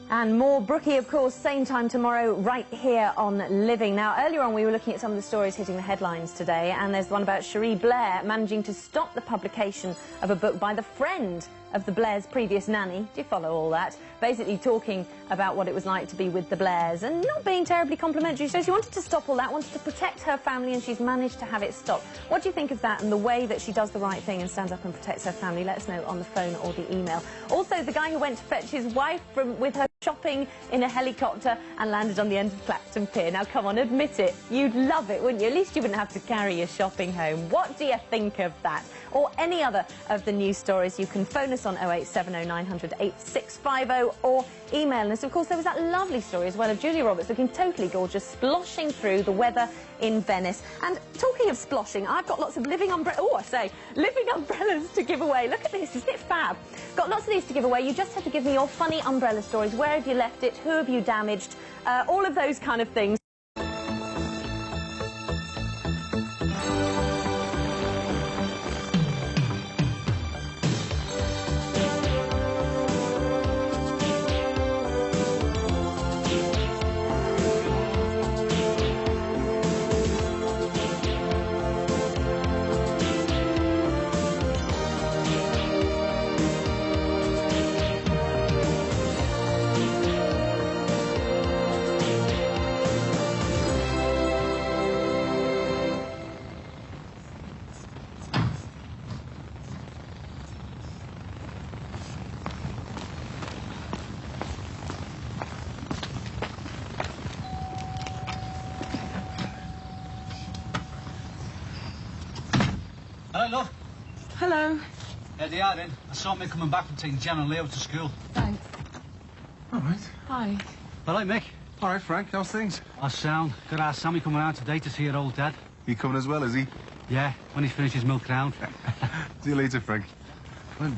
And more Brookie, of course, same time tomorrow, right here on Living. Now, earlier on, we were looking at some of the stories hitting the headlines today, and there's the one about Cherie Blair managing to stop the publication of a book by the friend of the Blairs' previous nanny. Do you follow all that? Basically talking about what it was like to be with the Blairs and not being terribly complimentary. So she wanted to stop all that, wanted to protect her family, and she's managed to have it stopped. What do you think of that and the way that she does the right thing and stands up and protects her family? Let us know on the phone or the email. Also, the guy who went to fetch his wife with her shopping in a helicopter and landed on the end of Clacton Pier. Now, come on, admit it. You'd love it, wouldn't you? At least you wouldn't have to carry your shopping home. What do you think of that? Or any other of the news stories, you can phone us on 08709 900 8650 or email us. Of course, there was that lovely story as well of Julia Roberts looking totally gorgeous, sploshing through the weather in Venice. And talking of sploshing, I've got lots of living umbrellas to give away. Look at this, isn't it fab? Got lots of these to give away. You just have to give me your funny umbrella stories. Where have you left it? Who have you damaged? All of those kind of things. Hello, love. Hello. Yeah, they are in. I saw Mick coming back from taking Jan and Leo to school. Thanks. All right. Hi. Hello, Mick. All right, Frank, how's things? I sound. Got our Sammy coming around today to see her old dad. He coming as well, is he? Yeah, when he finishes milk round. See you later, Frank. When?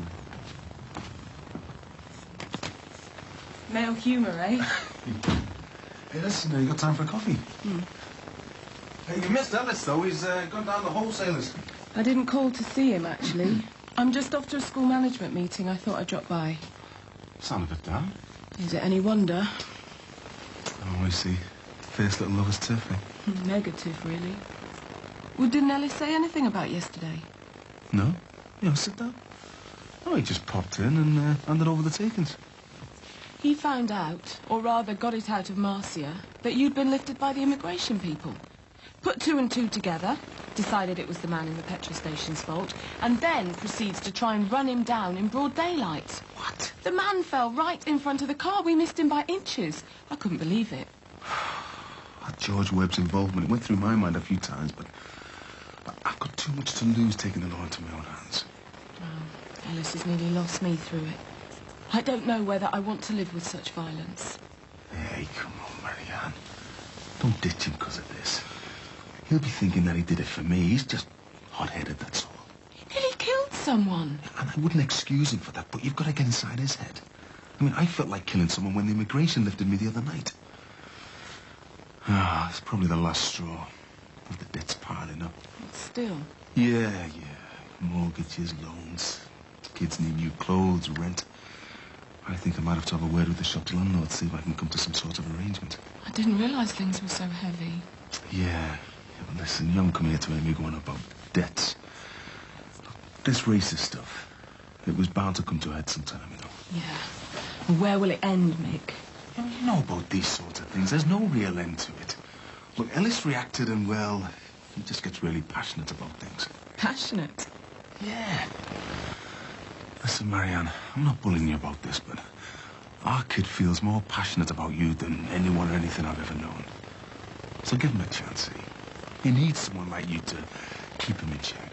Male humour, eh? Hey, listen, you got time for a coffee? Hey, you missed Ellis, though. He's gone down to wholesalers. I didn't call to see him, actually. I'm just off to a school management meeting. I thought I'd drop by. Sound a bit down. Is it any wonder? Oh, I see. First little lover's tiff, eh? Negative, really. Well, didn't Ellis say anything about yesterday? No? Yeah, sit down. Oh, he just popped in and handed over the takings. He found out, or rather got it out of Marcia, that you'd been lifted by the immigration people. Put two and two together, decided it was the man in the petrol station's fault, and then proceeds to try and run him down in broad daylight. What? The man fell right in front of the car. We missed him by inches. I couldn't believe it. George Webb's involvement, it went through my mind a few times, but I've got too much to lose taking the law into my own hands. Well, Ellis has nearly lost me through it. I don't know whether I want to live with such violence. Hey, come on, Marianne. Don't ditch him because of this. He'll be thinking that he did it for me. He's just hot-headed, that's all. He nearly killed someone. And I wouldn't excuse him for that, but you've got to get inside his head. I mean, I felt like killing someone when the immigration lifted me the other night. Ah, it's probably the last straw. With the debts piling up. Still. Yeah. Mortgages, loans. Kids need new clothes, rent. I think I might have to have a word with the shop's landlord, see if I can come to some sort of arrangement. I didn't realise things were so heavy. Yeah, but listen, you haven't come here to hear me going about debts. This racist stuff, it was bound to come to a head sometime, you know. Yeah. Well, where will it end, Mick? You know about these sorts of things. There's no real end to it. Look, Ellis reacted and, well, he just gets really passionate about things. Passionate? Yeah. Listen, Marianne, I'm not bullying you about this, but our kid feels more passionate about you than anyone or anything I've ever known. So give him a chance, eh? He needs someone like you to keep him in check.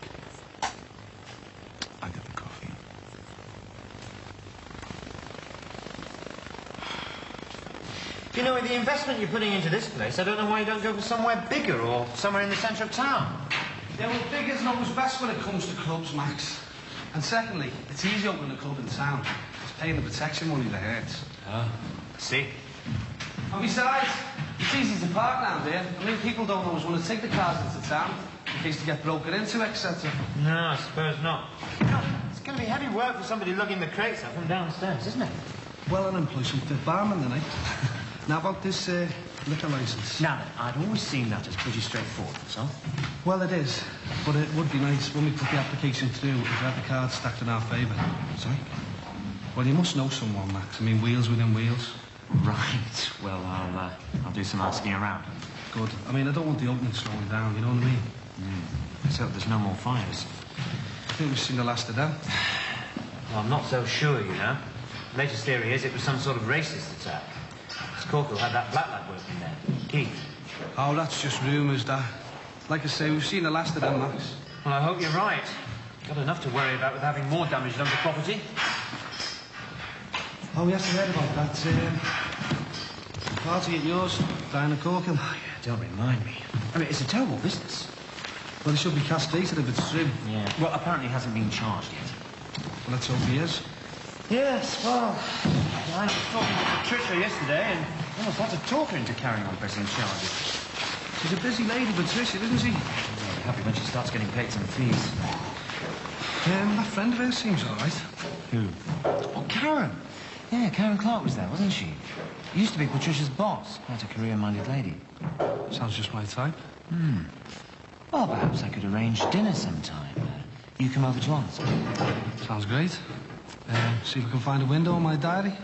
I'll get the coffee. You know, with the investment you're putting into this place, I don't know why you don't go for somewhere bigger or somewhere in the centre of town. Yeah, well, big isn't always best when it comes to clubs, Max. And secondly, it's easy opening a club in town. It's paying the protection money that hurts. Oh, I see. And besides, it's easy to park down there. I mean, people don't always want to take the cars into town in case they get broken into, etc. No, I suppose not. It's going to be heavy work for somebody lugging the crates up from downstairs, isn't it? Well, I'll employ some fit barman tonight. Now, about this liquor licence. Now then, I'd always seen that as pretty straightforward, so. Well, it is. But it would be nice when we put the application through if we had the cards stacked in our favour. Sorry? Well, you must know someone, Max. I mean, wheels within wheels. Right. Well, I'll do some asking around. Good. I mean, I don't want the opening slowing down, you know what I mean? Let's hope there's no more fires. I think we've seen the last of them. Well, I'm not so sure, you know. Latest theory is it was some sort of racist attack. Miss Corkle had that black lad working there, Keith. Oh, that's just rumours, Dad. Like I say, we've seen the last of them, Max. Well, I hope you're right. Got enough to worry about with having more damage done to property. Oh, yes, I heard about that. Party at yours, Diana Corkle. Oh, yeah, don't remind me. I mean, it's a terrible business. Well, he should be castrated if it's true. Yeah. Well, apparently he hasn't been charged yet. Well, let's hope he is. Yes, well, I was talking to Patricia yesterday and almost had to talk her into carrying on pressing charges. She's a busy lady, Patricia, isn't she? I'll be happy when she starts getting paid some fees. That friend of hers seems all right. Who? Oh, Karen. Yeah, Karen Clark was there, wasn't she? Used to be Patricia's boss. Quite a career-minded lady. Sounds just my type. Well, perhaps I could arrange dinner sometime. You come over to ours. Sounds great. See if we can find a window in my diary.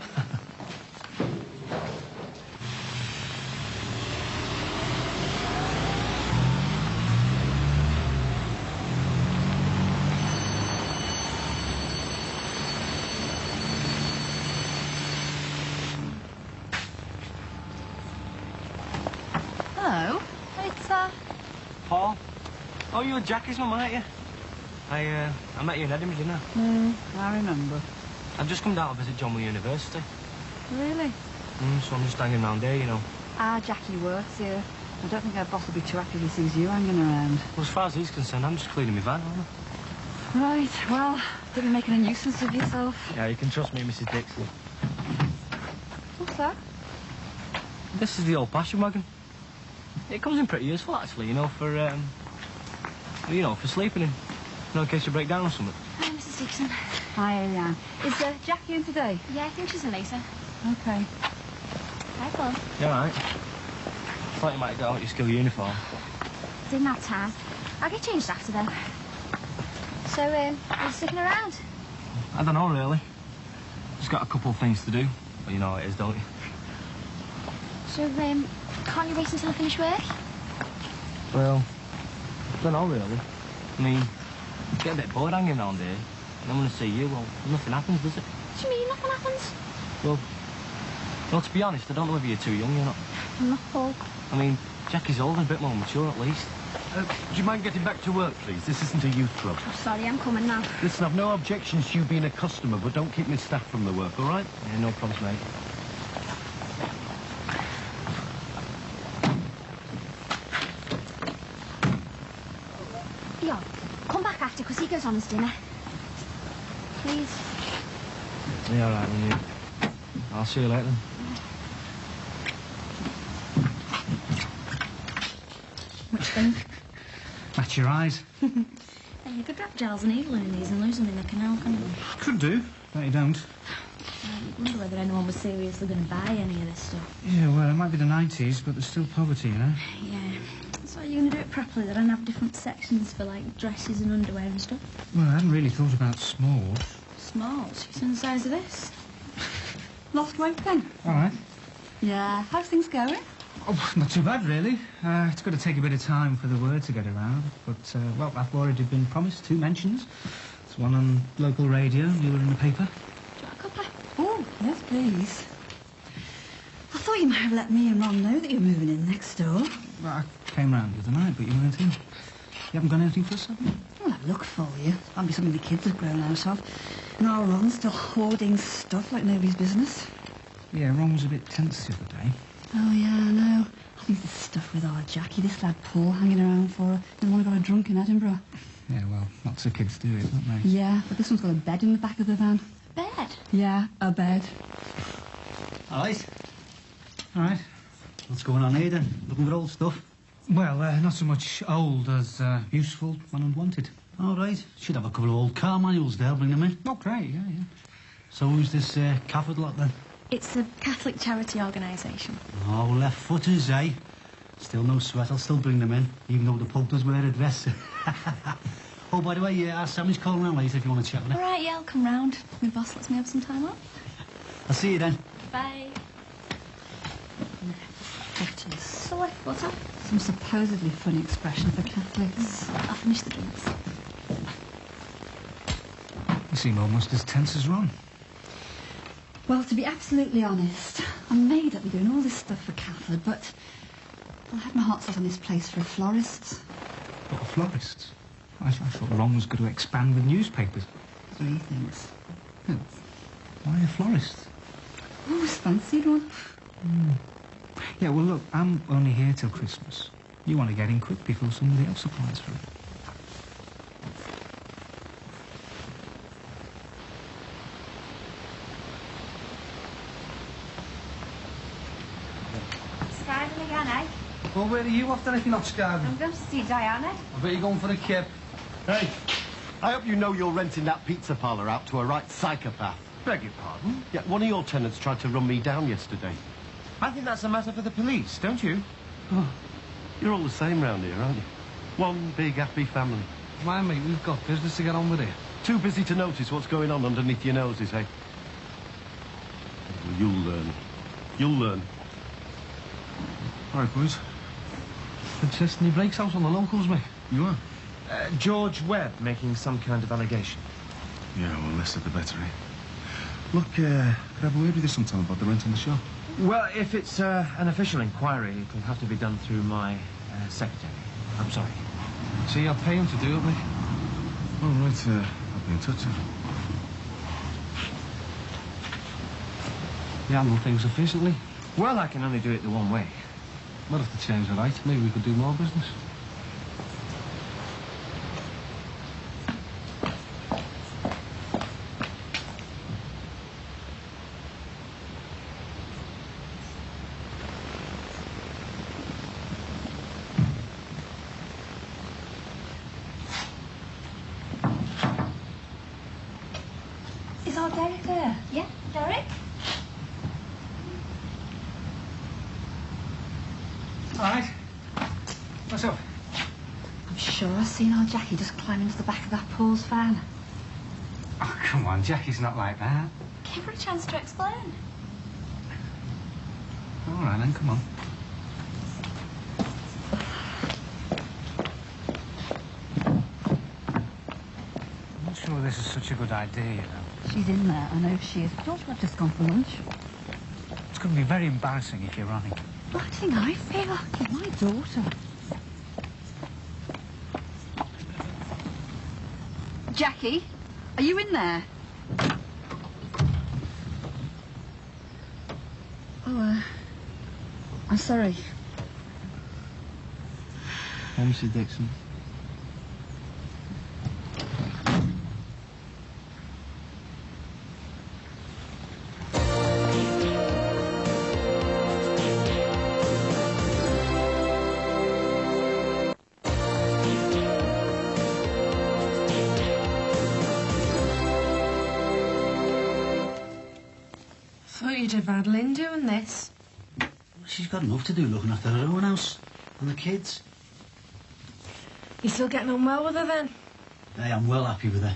Hello. It's, Paul? Oh, you're Jackie's mum, aren't you? I met you in Edinburgh, didn't I? I remember. I've just come down to visit John with University. Really? So I'm just hanging around here, you know. Jackie works here. I don't think her boss will be too happy if he sees you hanging around. Well, as far as he's concerned, I'm just cleaning my van, aren't I? Right, well, don't be making a nuisance of yourself. Yeah, you can trust me, Mrs. Dixon. What's that? This is the old passion wagon. It comes in pretty useful, actually, you know, for sleeping in. You know, in case you break down or something. Hi, Mrs. Dixon. Hi, Anne. Is Jackie in today? Yeah, I think she's in later. Okay. Hi, Paul. You all right? Thought you might go out in your school uniform. Didn't have time. I'll get changed after then. So, are you sticking around? I don't know, really. Just got a couple of things to do. Well, you know how it is, don't you? So, can't you wait until I finish work? Well, I don't know, really. I mean, get a bit bored hanging around here. And I want to see you. Well, nothing happens, does it? What do you mean, nothing happens? Well, to be honest, I don't know whether you're too young or not. I'm not, Paul. I mean, Jackie's old and a bit more mature, at least. Do you mind getting back to work, please? This isn't a youth club. Oh, sorry, I'm coming now. Listen, I've no objections to you being a customer, but don't keep me staff from the work, all right? Yeah, no problems, mate. Yo, come back after, because he goes on his dinner. Please. Yeah, all right, then, you. I'll see you later, then. Which thing? Match your eyes. Hey, you could wrap Giles and Evelyn in these and lose them in the canal, couldn't you? Could do, but you don't. I wonder whether anyone was seriously going to buy any of this stuff. Yeah, well, it might be the 90s, but there's still poverty, you know. Yeah. So are you going to do it properly? They don't have different sections for, like, dresses and underwear and stuff? Well, I hadn't really thought about smalls. Smalls? What's in the size of this? Lost weight then? All right. Yeah. How's things going? Oh, not too bad, really. It's going to take a bit of time for the word to get around. But, well, I've already been promised 2 mentions. There's one on local radio, you were in the paper. Do you want a cuppa? Oh, yes, please. I thought you might have let me and Ron know that you're moving in next door. Well, I came round the other night, but you weren't in. You haven't got anything for us, have you? Well, I've looked for you. Might be something the kids have grown out of. And our Ron's still hoarding stuff like nobody's business. Yeah, Ron was a bit tense the other day. Oh, yeah, I know. I think there's stuff with our Jackie, this lad Paul, hanging around for her. The one who got her drunk in Edinburgh. Yeah, well, lots of kids do it, don't they? Yeah, but this one's got a bed in the back of the van. Bed? Yeah, a bed. All right. All right. What's going on here, then? Looking for old stuff? Well, not so much old as useful and unwanted. All right. Should have a couple of old car manuals there. Bring them in. Oh, great, yeah. So who's this Cafford lot, then? It's a Catholic charity organisation. Oh, left footers, eh? Still no sweat. I'll still bring them in, even though the Pope does wear a dress. Oh, by the way, our Sammy's calling around later if you want to chat with her. All right, yeah, I'll come round. My boss lets me have some time off. I'll see you then. Bye. Footers. So what's up? Some supposedly funny expression for Catholics. I'll finish the drinks. You seem almost as tense as Ron. Well, to be absolutely honest, I'm made up with doing all this stuff for Cathode, but I had my heart set on this place for a florist. What, a florist? I thought Ron was going to expand with newspapers. That's what he thinks. Yeah. Why a florist? Always fancied one. Yeah, well, look, I'm only here till Christmas. You want to get in quick before somebody else applies for it. Skiving again, eh? Well, where are you off then if you're not skiving? I'm going to see Diana. I bet you're going for a kip. Hey, I hope you know you're renting that pizza parlour out to a right psychopath. Beg your pardon? Yeah, one of your tenants tried to run me down yesterday. I think that's a matter for the police, don't you? Oh, you're all the same round here, aren't you? One big happy family. My mate, we've got business to get on with here. Too busy to notice what's going on underneath your noses, eh? Well, you'll learn. You'll learn. All right, boys. Been testing your brakes out on the locals, mate. You are? George Webb making some kind of allegation. Yeah, well, less of the better, eh? Look, could I have a word with you sometime about the rent on the shop? Well, if it's an official inquiry, it'll have to be done through my secretary. I'm sorry. See, I'll pay him to do it, mate. All right, I'll be in touch then. You handle things efficiently. Well, I can only do it the one way. Might have to change the light. Maybe we could do more business. Is our Derek there? Yeah, Derek? All right. What's up? I'm sure I've seen our Jackie just climb into the back of that Paul's van. Oh, come on, Jackie's not like that. Give her a chance to explain. All right, then, come on. I'm not sure this is such a good idea, you know. She's in there, I know she is. Don't you have just gone for lunch? It's going to be very embarrassing if you're running. What thing I feel like is my daughter. Jackie, are you in there? Oh, I'm sorry. Hi, Mrs. Dixon. Thought you did badly in doing this. She's got enough to do looking after her own house and the kids. You still getting on well with her then? Hey, I'm well happy with her.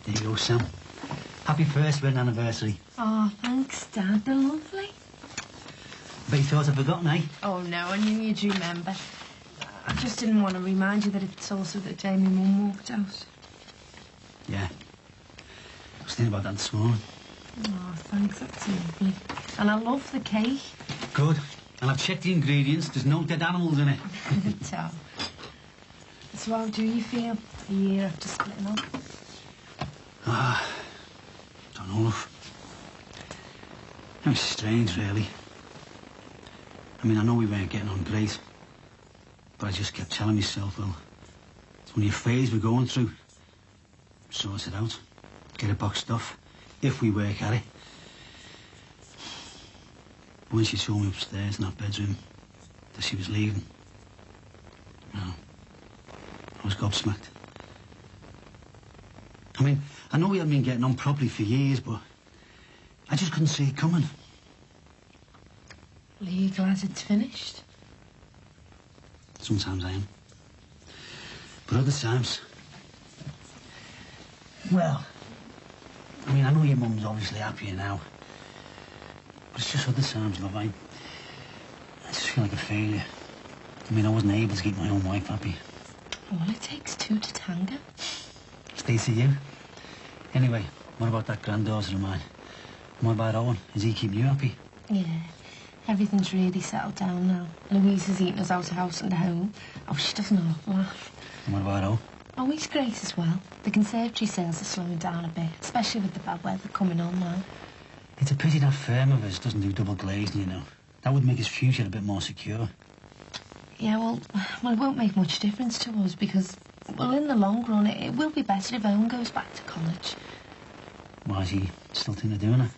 There you go, Sam. Happy first wedding anniversary. Oh, thanks, Dad. They're lovely. Bet you thought I'd forgotten, eh? Oh, no, I knew you'd remember. I just didn't want to remind you that it's also the day my mum walked out. Yeah. I was thinking about that this morning. Oh, thanks. That's lovely. And I love the cake. Good. And I've checked the ingredients. There's no dead animals in it. So how do you feel a year after splitting up? Don't know. It was strange, really. I mean, I know we weren't getting on great, but I just kept telling myself, well, it's only a phase we're going through. Sort it out. Get it boxed off, if we work at it. But when she saw me upstairs in that bedroom, that she was leaving, I was gobsmacked. I mean, I know we haven't been getting on properly for years, but I just couldn't see it coming. Well, are you glad it's finished? Sometimes I am. But other times... Well, I mean, I know your mum's obviously happier now. But it's just other times, love, I just feel like a failure. I mean, I wasn't able to keep my own wife happy. Well, it takes two to tango. Stays to you. Anyway, what about that granddaughter of mine? What about Owen? Is he keeping you happy? Yeah, everything's really settled down now. Louise is eating us out of house and home. Oh, she doesn't half laugh. And what about Owen? Oh, he's great as well. The conservatory sales are slowing down a bit, especially with the bad weather coming on now. It's a pity that firm of his doesn't do double glazing, you know. That would make his future a bit more secure. Yeah, well, it won't make much difference to us because, well, in the long run, it will be better if Owen goes back to college. Why is he still thinking of doing it?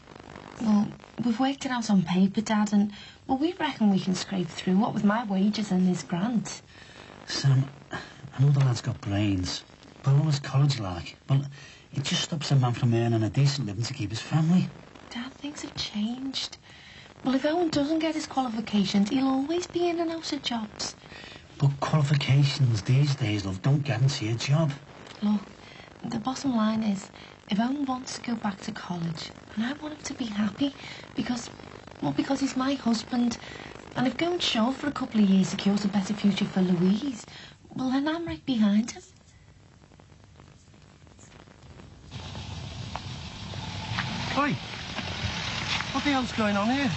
Well, we've worked it out on paper, Dad, and, well, we reckon we can scrape through, what with my wages and his grant. Sam, I know the lad's got brains, but all his college like. Well, it just stops a man from earning a decent living to keep his family. Dad, things have changed. Well, if Owen doesn't get his qualifications, he'll always be in and out of jobs. But qualifications these days, love, don't guarantee a job. Look, the bottom line is, if Owen wants to go back to college, and I want him to be happy, because he's my husband, and if going short for a couple of years secures a better future for Louise, well, then I'm right behind him. Oi! What the hell's going on here?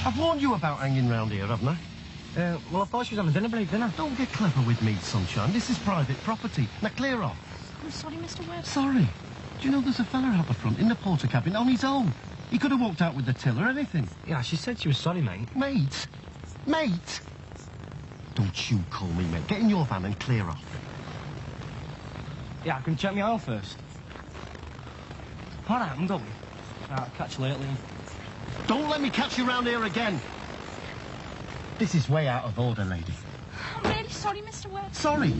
I've warned you about hanging round here, haven't I? Well, I thought she was on a dinner break, didn't I? Don't get clever with me, sunshine. This is private property. Now clear off. I'm sorry, Mr. Webb. Sorry. Do you know there's a fella out the front in the porter cabin on his own? He could have walked out with the till or anything. Yeah, she said she was sorry, mate. Mate? Mate? Don't you call me mate. Get in your van and clear off. Yeah, I can check my oil first. All right, I'm going. I'll catch you later, Liam. Don't let me catch you round here again. This is way out of order, lady. I'm really sorry, Mr. Webb. Sorry?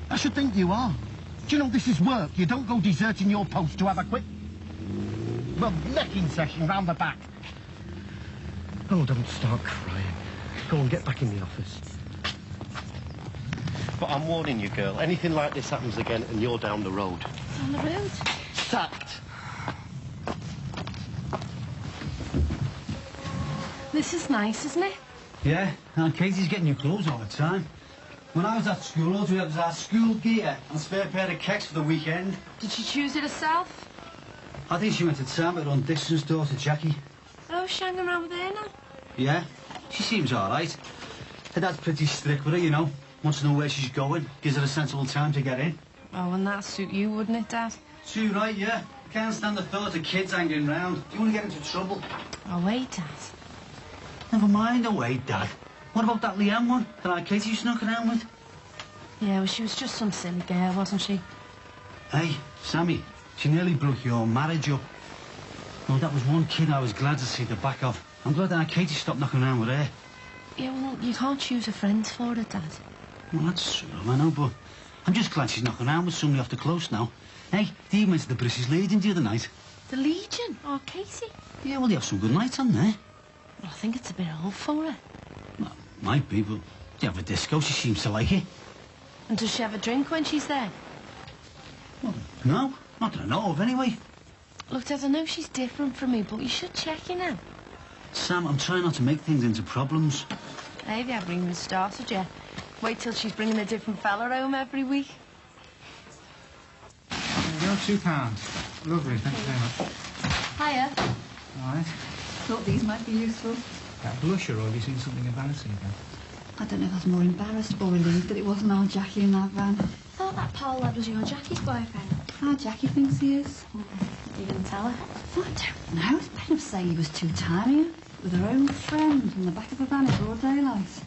I should think you are. Do you know this is work? You don't go deserting your post to have a quick... well, necking session round the back. Oh, don't start crying. Go on, get back in the office. But I'm warning you, girl. Anything like this happens again and you're down the road. On the road? Sacked. This is nice, isn't it? Yeah, and Katie's getting new clothes all the time. When I was at school, all we had was our school gear and a spare pair of kicks for the weekend. Did she choose it herself? I think she went to town with her own Dixon's daughter, Jackie. Oh, she's hanging around with her now? Yeah, she seems all right. Her dad's pretty strict with her, you know. Wants to know where she's going, gives her a sensible time to get in. Oh, and that'd suit you, wouldn't it, Dad? Too right, yeah. Can't stand the thought of kids hanging round. Do you want to get into trouble? Oh, wait, Dad. Never mind, oh wait, Dad. What about that Leanne one that our Katie snuck around with? Yeah, well, she was just some silly girl, wasn't she? Hey, Sammy, she nearly broke your marriage up. Oh, that was one kid I was glad to see the back of. I'm glad that our Katie stopped knocking around with her. Yeah, well, you can't choose her friends for it, Dad. Well, that's true, I know, but I'm just glad she's knocking around with somebody off the close now. Hey, they even went to the British Legion the other night. The Legion? Oh, Katie? Yeah, well, they have some good nights on there. Well, I think it's a bit old for her. Well, might be, but they have a disco. She seems to like it. And does she have a drink when she's there? Well, no, not that I know of, anyway. Look, Dad, I know she's different from me, but you should check her now. Sam, I'm trying not to make things into problems. Hey, they haven't even started yet. Wait till she's bringing a different fella home every week. There you go, £2. Lovely, thank you very much. Hiya. All right. Thought these might be useful. That blusher, or have you seen something embarrassing again? I don't know if I was more embarrassed or relieved that it wasn't our Jackie in that van. I thought that Paul lad was your Jackie's boyfriend. Our Jackie thinks he is. You didn't tell her? I don't know. It's better saying he was too tiring. With her own friend in the back of a van in broad daylight.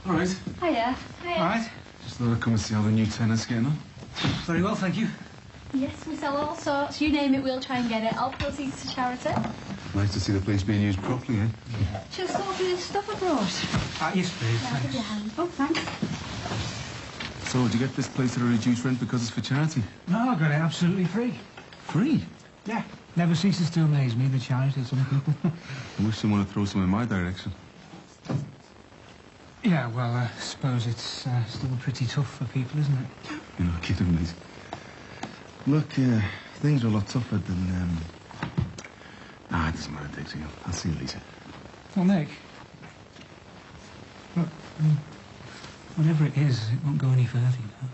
All right. Hiya. All right. Just thought I'd come and see how the new tenant's getting on. Very well, thank you. Yes, we sell all sorts. You name it, we'll try and get it. All proceeds to charity. Nice to see the place being used properly, eh? She'll sort through this stuff I brought. Yes, please. Yeah, give you a hand. Oh, thanks. So, did you get this place at a reduced rent because it's for charity? No, I got it absolutely free. Free? Yeah. Never ceases to amaze me, the charity of some people. I wish someone would throw some in my direction. Yeah, well, I suppose it's still pretty tough for people, isn't it? You're not kidding, mate. Look, things are a lot tougher than, it doesn't matter, Dixie. I'll see you later. Well, Nick. Look, whatever it is, it won't go any further, you know.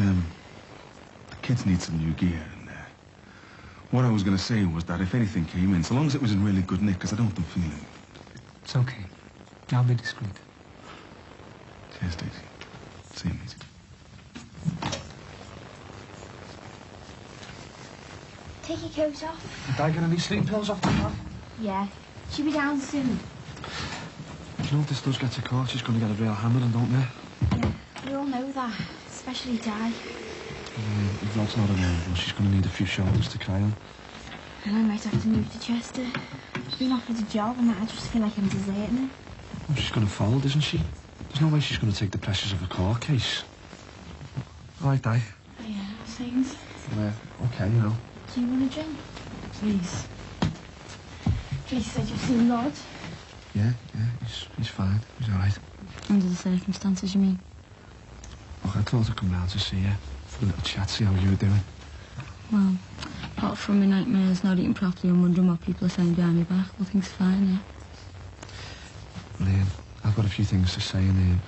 the kids need some new gear, and what I was going to say was that if anything came in, so long as it was in really good nick, because I don't want them feeling... It's okay. I'll be discreet. Cheers, Daisy. See you, mate. Take your coat off. Did I get any sleeping pills off the car? Yeah. She'll be down soon. You know, if this does get to court, she's going to get a real hammering, don't you? Yeah, we all know that. Especially Di. If Rod's not around, she's going to need a few shoulders to cry on. And I might have to move to Chester. She's been offered a job and I just feel like I'm deserting her. Well, she's going to fold, isn't she? There's no way she's going to take the pressures of a court case. All right, Di. Yeah, things. Okay, you know. Do you want a drink? Please. Tracy said you've seen Rod. Yeah, he's fine. He's all right. Under the circumstances, you mean? Look, I thought I'd come round to see you for a little chat, see how you were doing. Well, apart from my nightmares, not eating properly and wondering what people are saying behind my back, well, things are fine, yeah. Liam, I've got a few things to say, and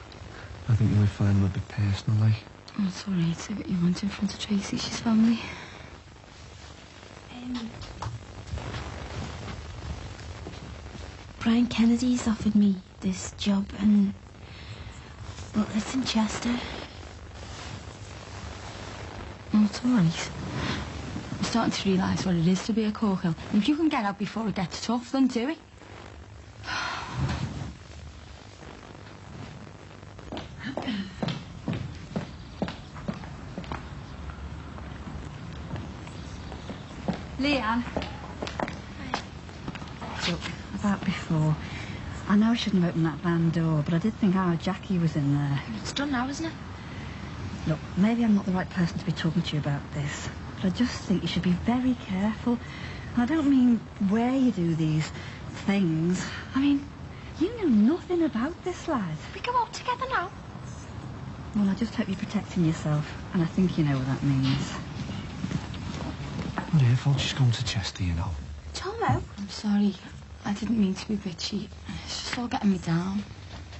I think you might find them a bit personal, like. Oh, it's all right. Say what you want in front of Tracy. She's family. Brian Kennedy's offered me this job, and well, it's in Chester. Oh, it's all right. I'm starting to realise what it is to be a corkhill. And if you can get out before it gets tough, then do it. Leanne. So, about before. I know I shouldn't have opened that van door, but I did think our Jackie was in there. It's done now, isn't it? Look, maybe I'm not the right person to be talking to you about this, but I just think you should be very careful. And I don't mean where you do these things. I mean, you know nothing about this, lad. We go out together now. Well, I just hope you're protecting yourself, and I think you know what that means. Not her fault she's going to Chester, you know. Tomo. I'm sorry. I didn't mean to be bitchy. It's just all getting me down.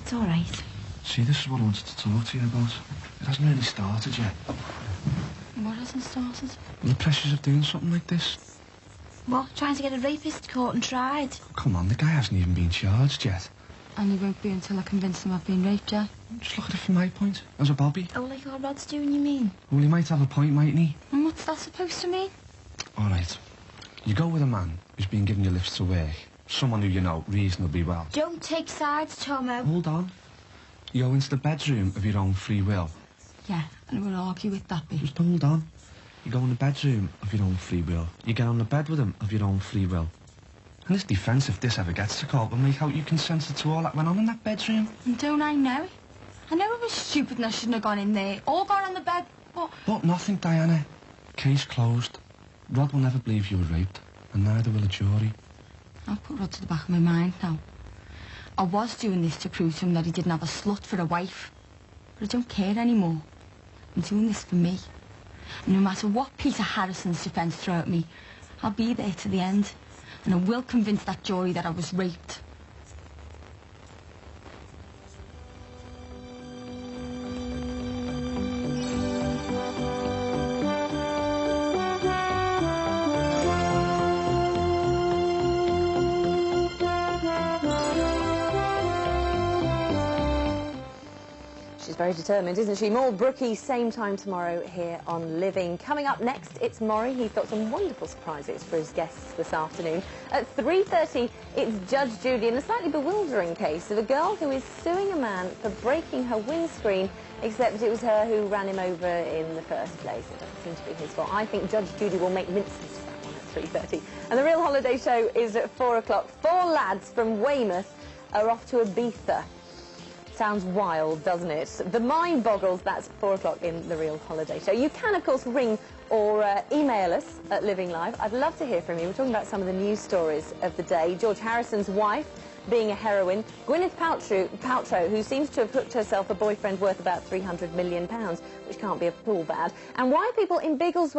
It's all right. See, this is what I wanted to talk to you about. It hasn't really started yet. What hasn't started? The pressures of doing something like this. What? Trying to get a rapist caught and tried? Oh, come on, the guy hasn't even been charged yet. And you won't be until I convince him I've been raped, yeah? Just look at it from my point, as a Bobby. Oh, like all Rod's doing, you mean? Well, he might have a point, mightn't he? And what's that supposed to mean? All right. You go with a man who's been giving you lifts to work. Someone who you know reasonably well. Don't take sides, Tomo. Hold on. You go into the bedroom of your own free will. Yeah, and we'll argue with that bit. Just hold on. You go in the bedroom of your own free will. You get on the bed with him of your own free will. And this defence, if this ever gets to court, will make out you consented to all that went on in that bedroom. And don't I know it? I know it was stupid and I shouldn't have gone in there. Or gone on the bed, But nothing, Diana. Case closed. Rod will never believe you were raped, and neither will a jury. I'll put Rod to the back of my mind now. I was doing this to prove to him that he didn't have a slut for a wife. But I don't care anymore. I'm doing this for me. And no matter what Peter Harrison's defence throw at me, I'll be there to the end. And I will convince that jury that I was raped. Very determined, isn't she? More Brookie, same time tomorrow here on Living. Coming up next, it's Maury. He's got some wonderful surprises for his guests this afternoon. At 3:30, it's Judge Judy in a slightly bewildering case of a girl who is suing a man for breaking her windscreen, except it was her who ran him over in the first place. It doesn't seem to be his fault. I think Judge Judy will make minces of that one at 3:30. And the Real Holiday Show is at 4 o'clock. 4 lads from Weymouth are off to Ibiza. Sounds wild, doesn't it? The mind boggles. That's 4 o'clock in the Real Holiday Show. You can, of course, ring or email us at Living Live. I'd love to hear from you. We're talking about some of the news stories of the day. George Harrison's wife being a heroine. Gwyneth Paltrow, who seems to have hooked herself a boyfriend worth about £300 million, which can't be at all bad. And why people in Biggleswade...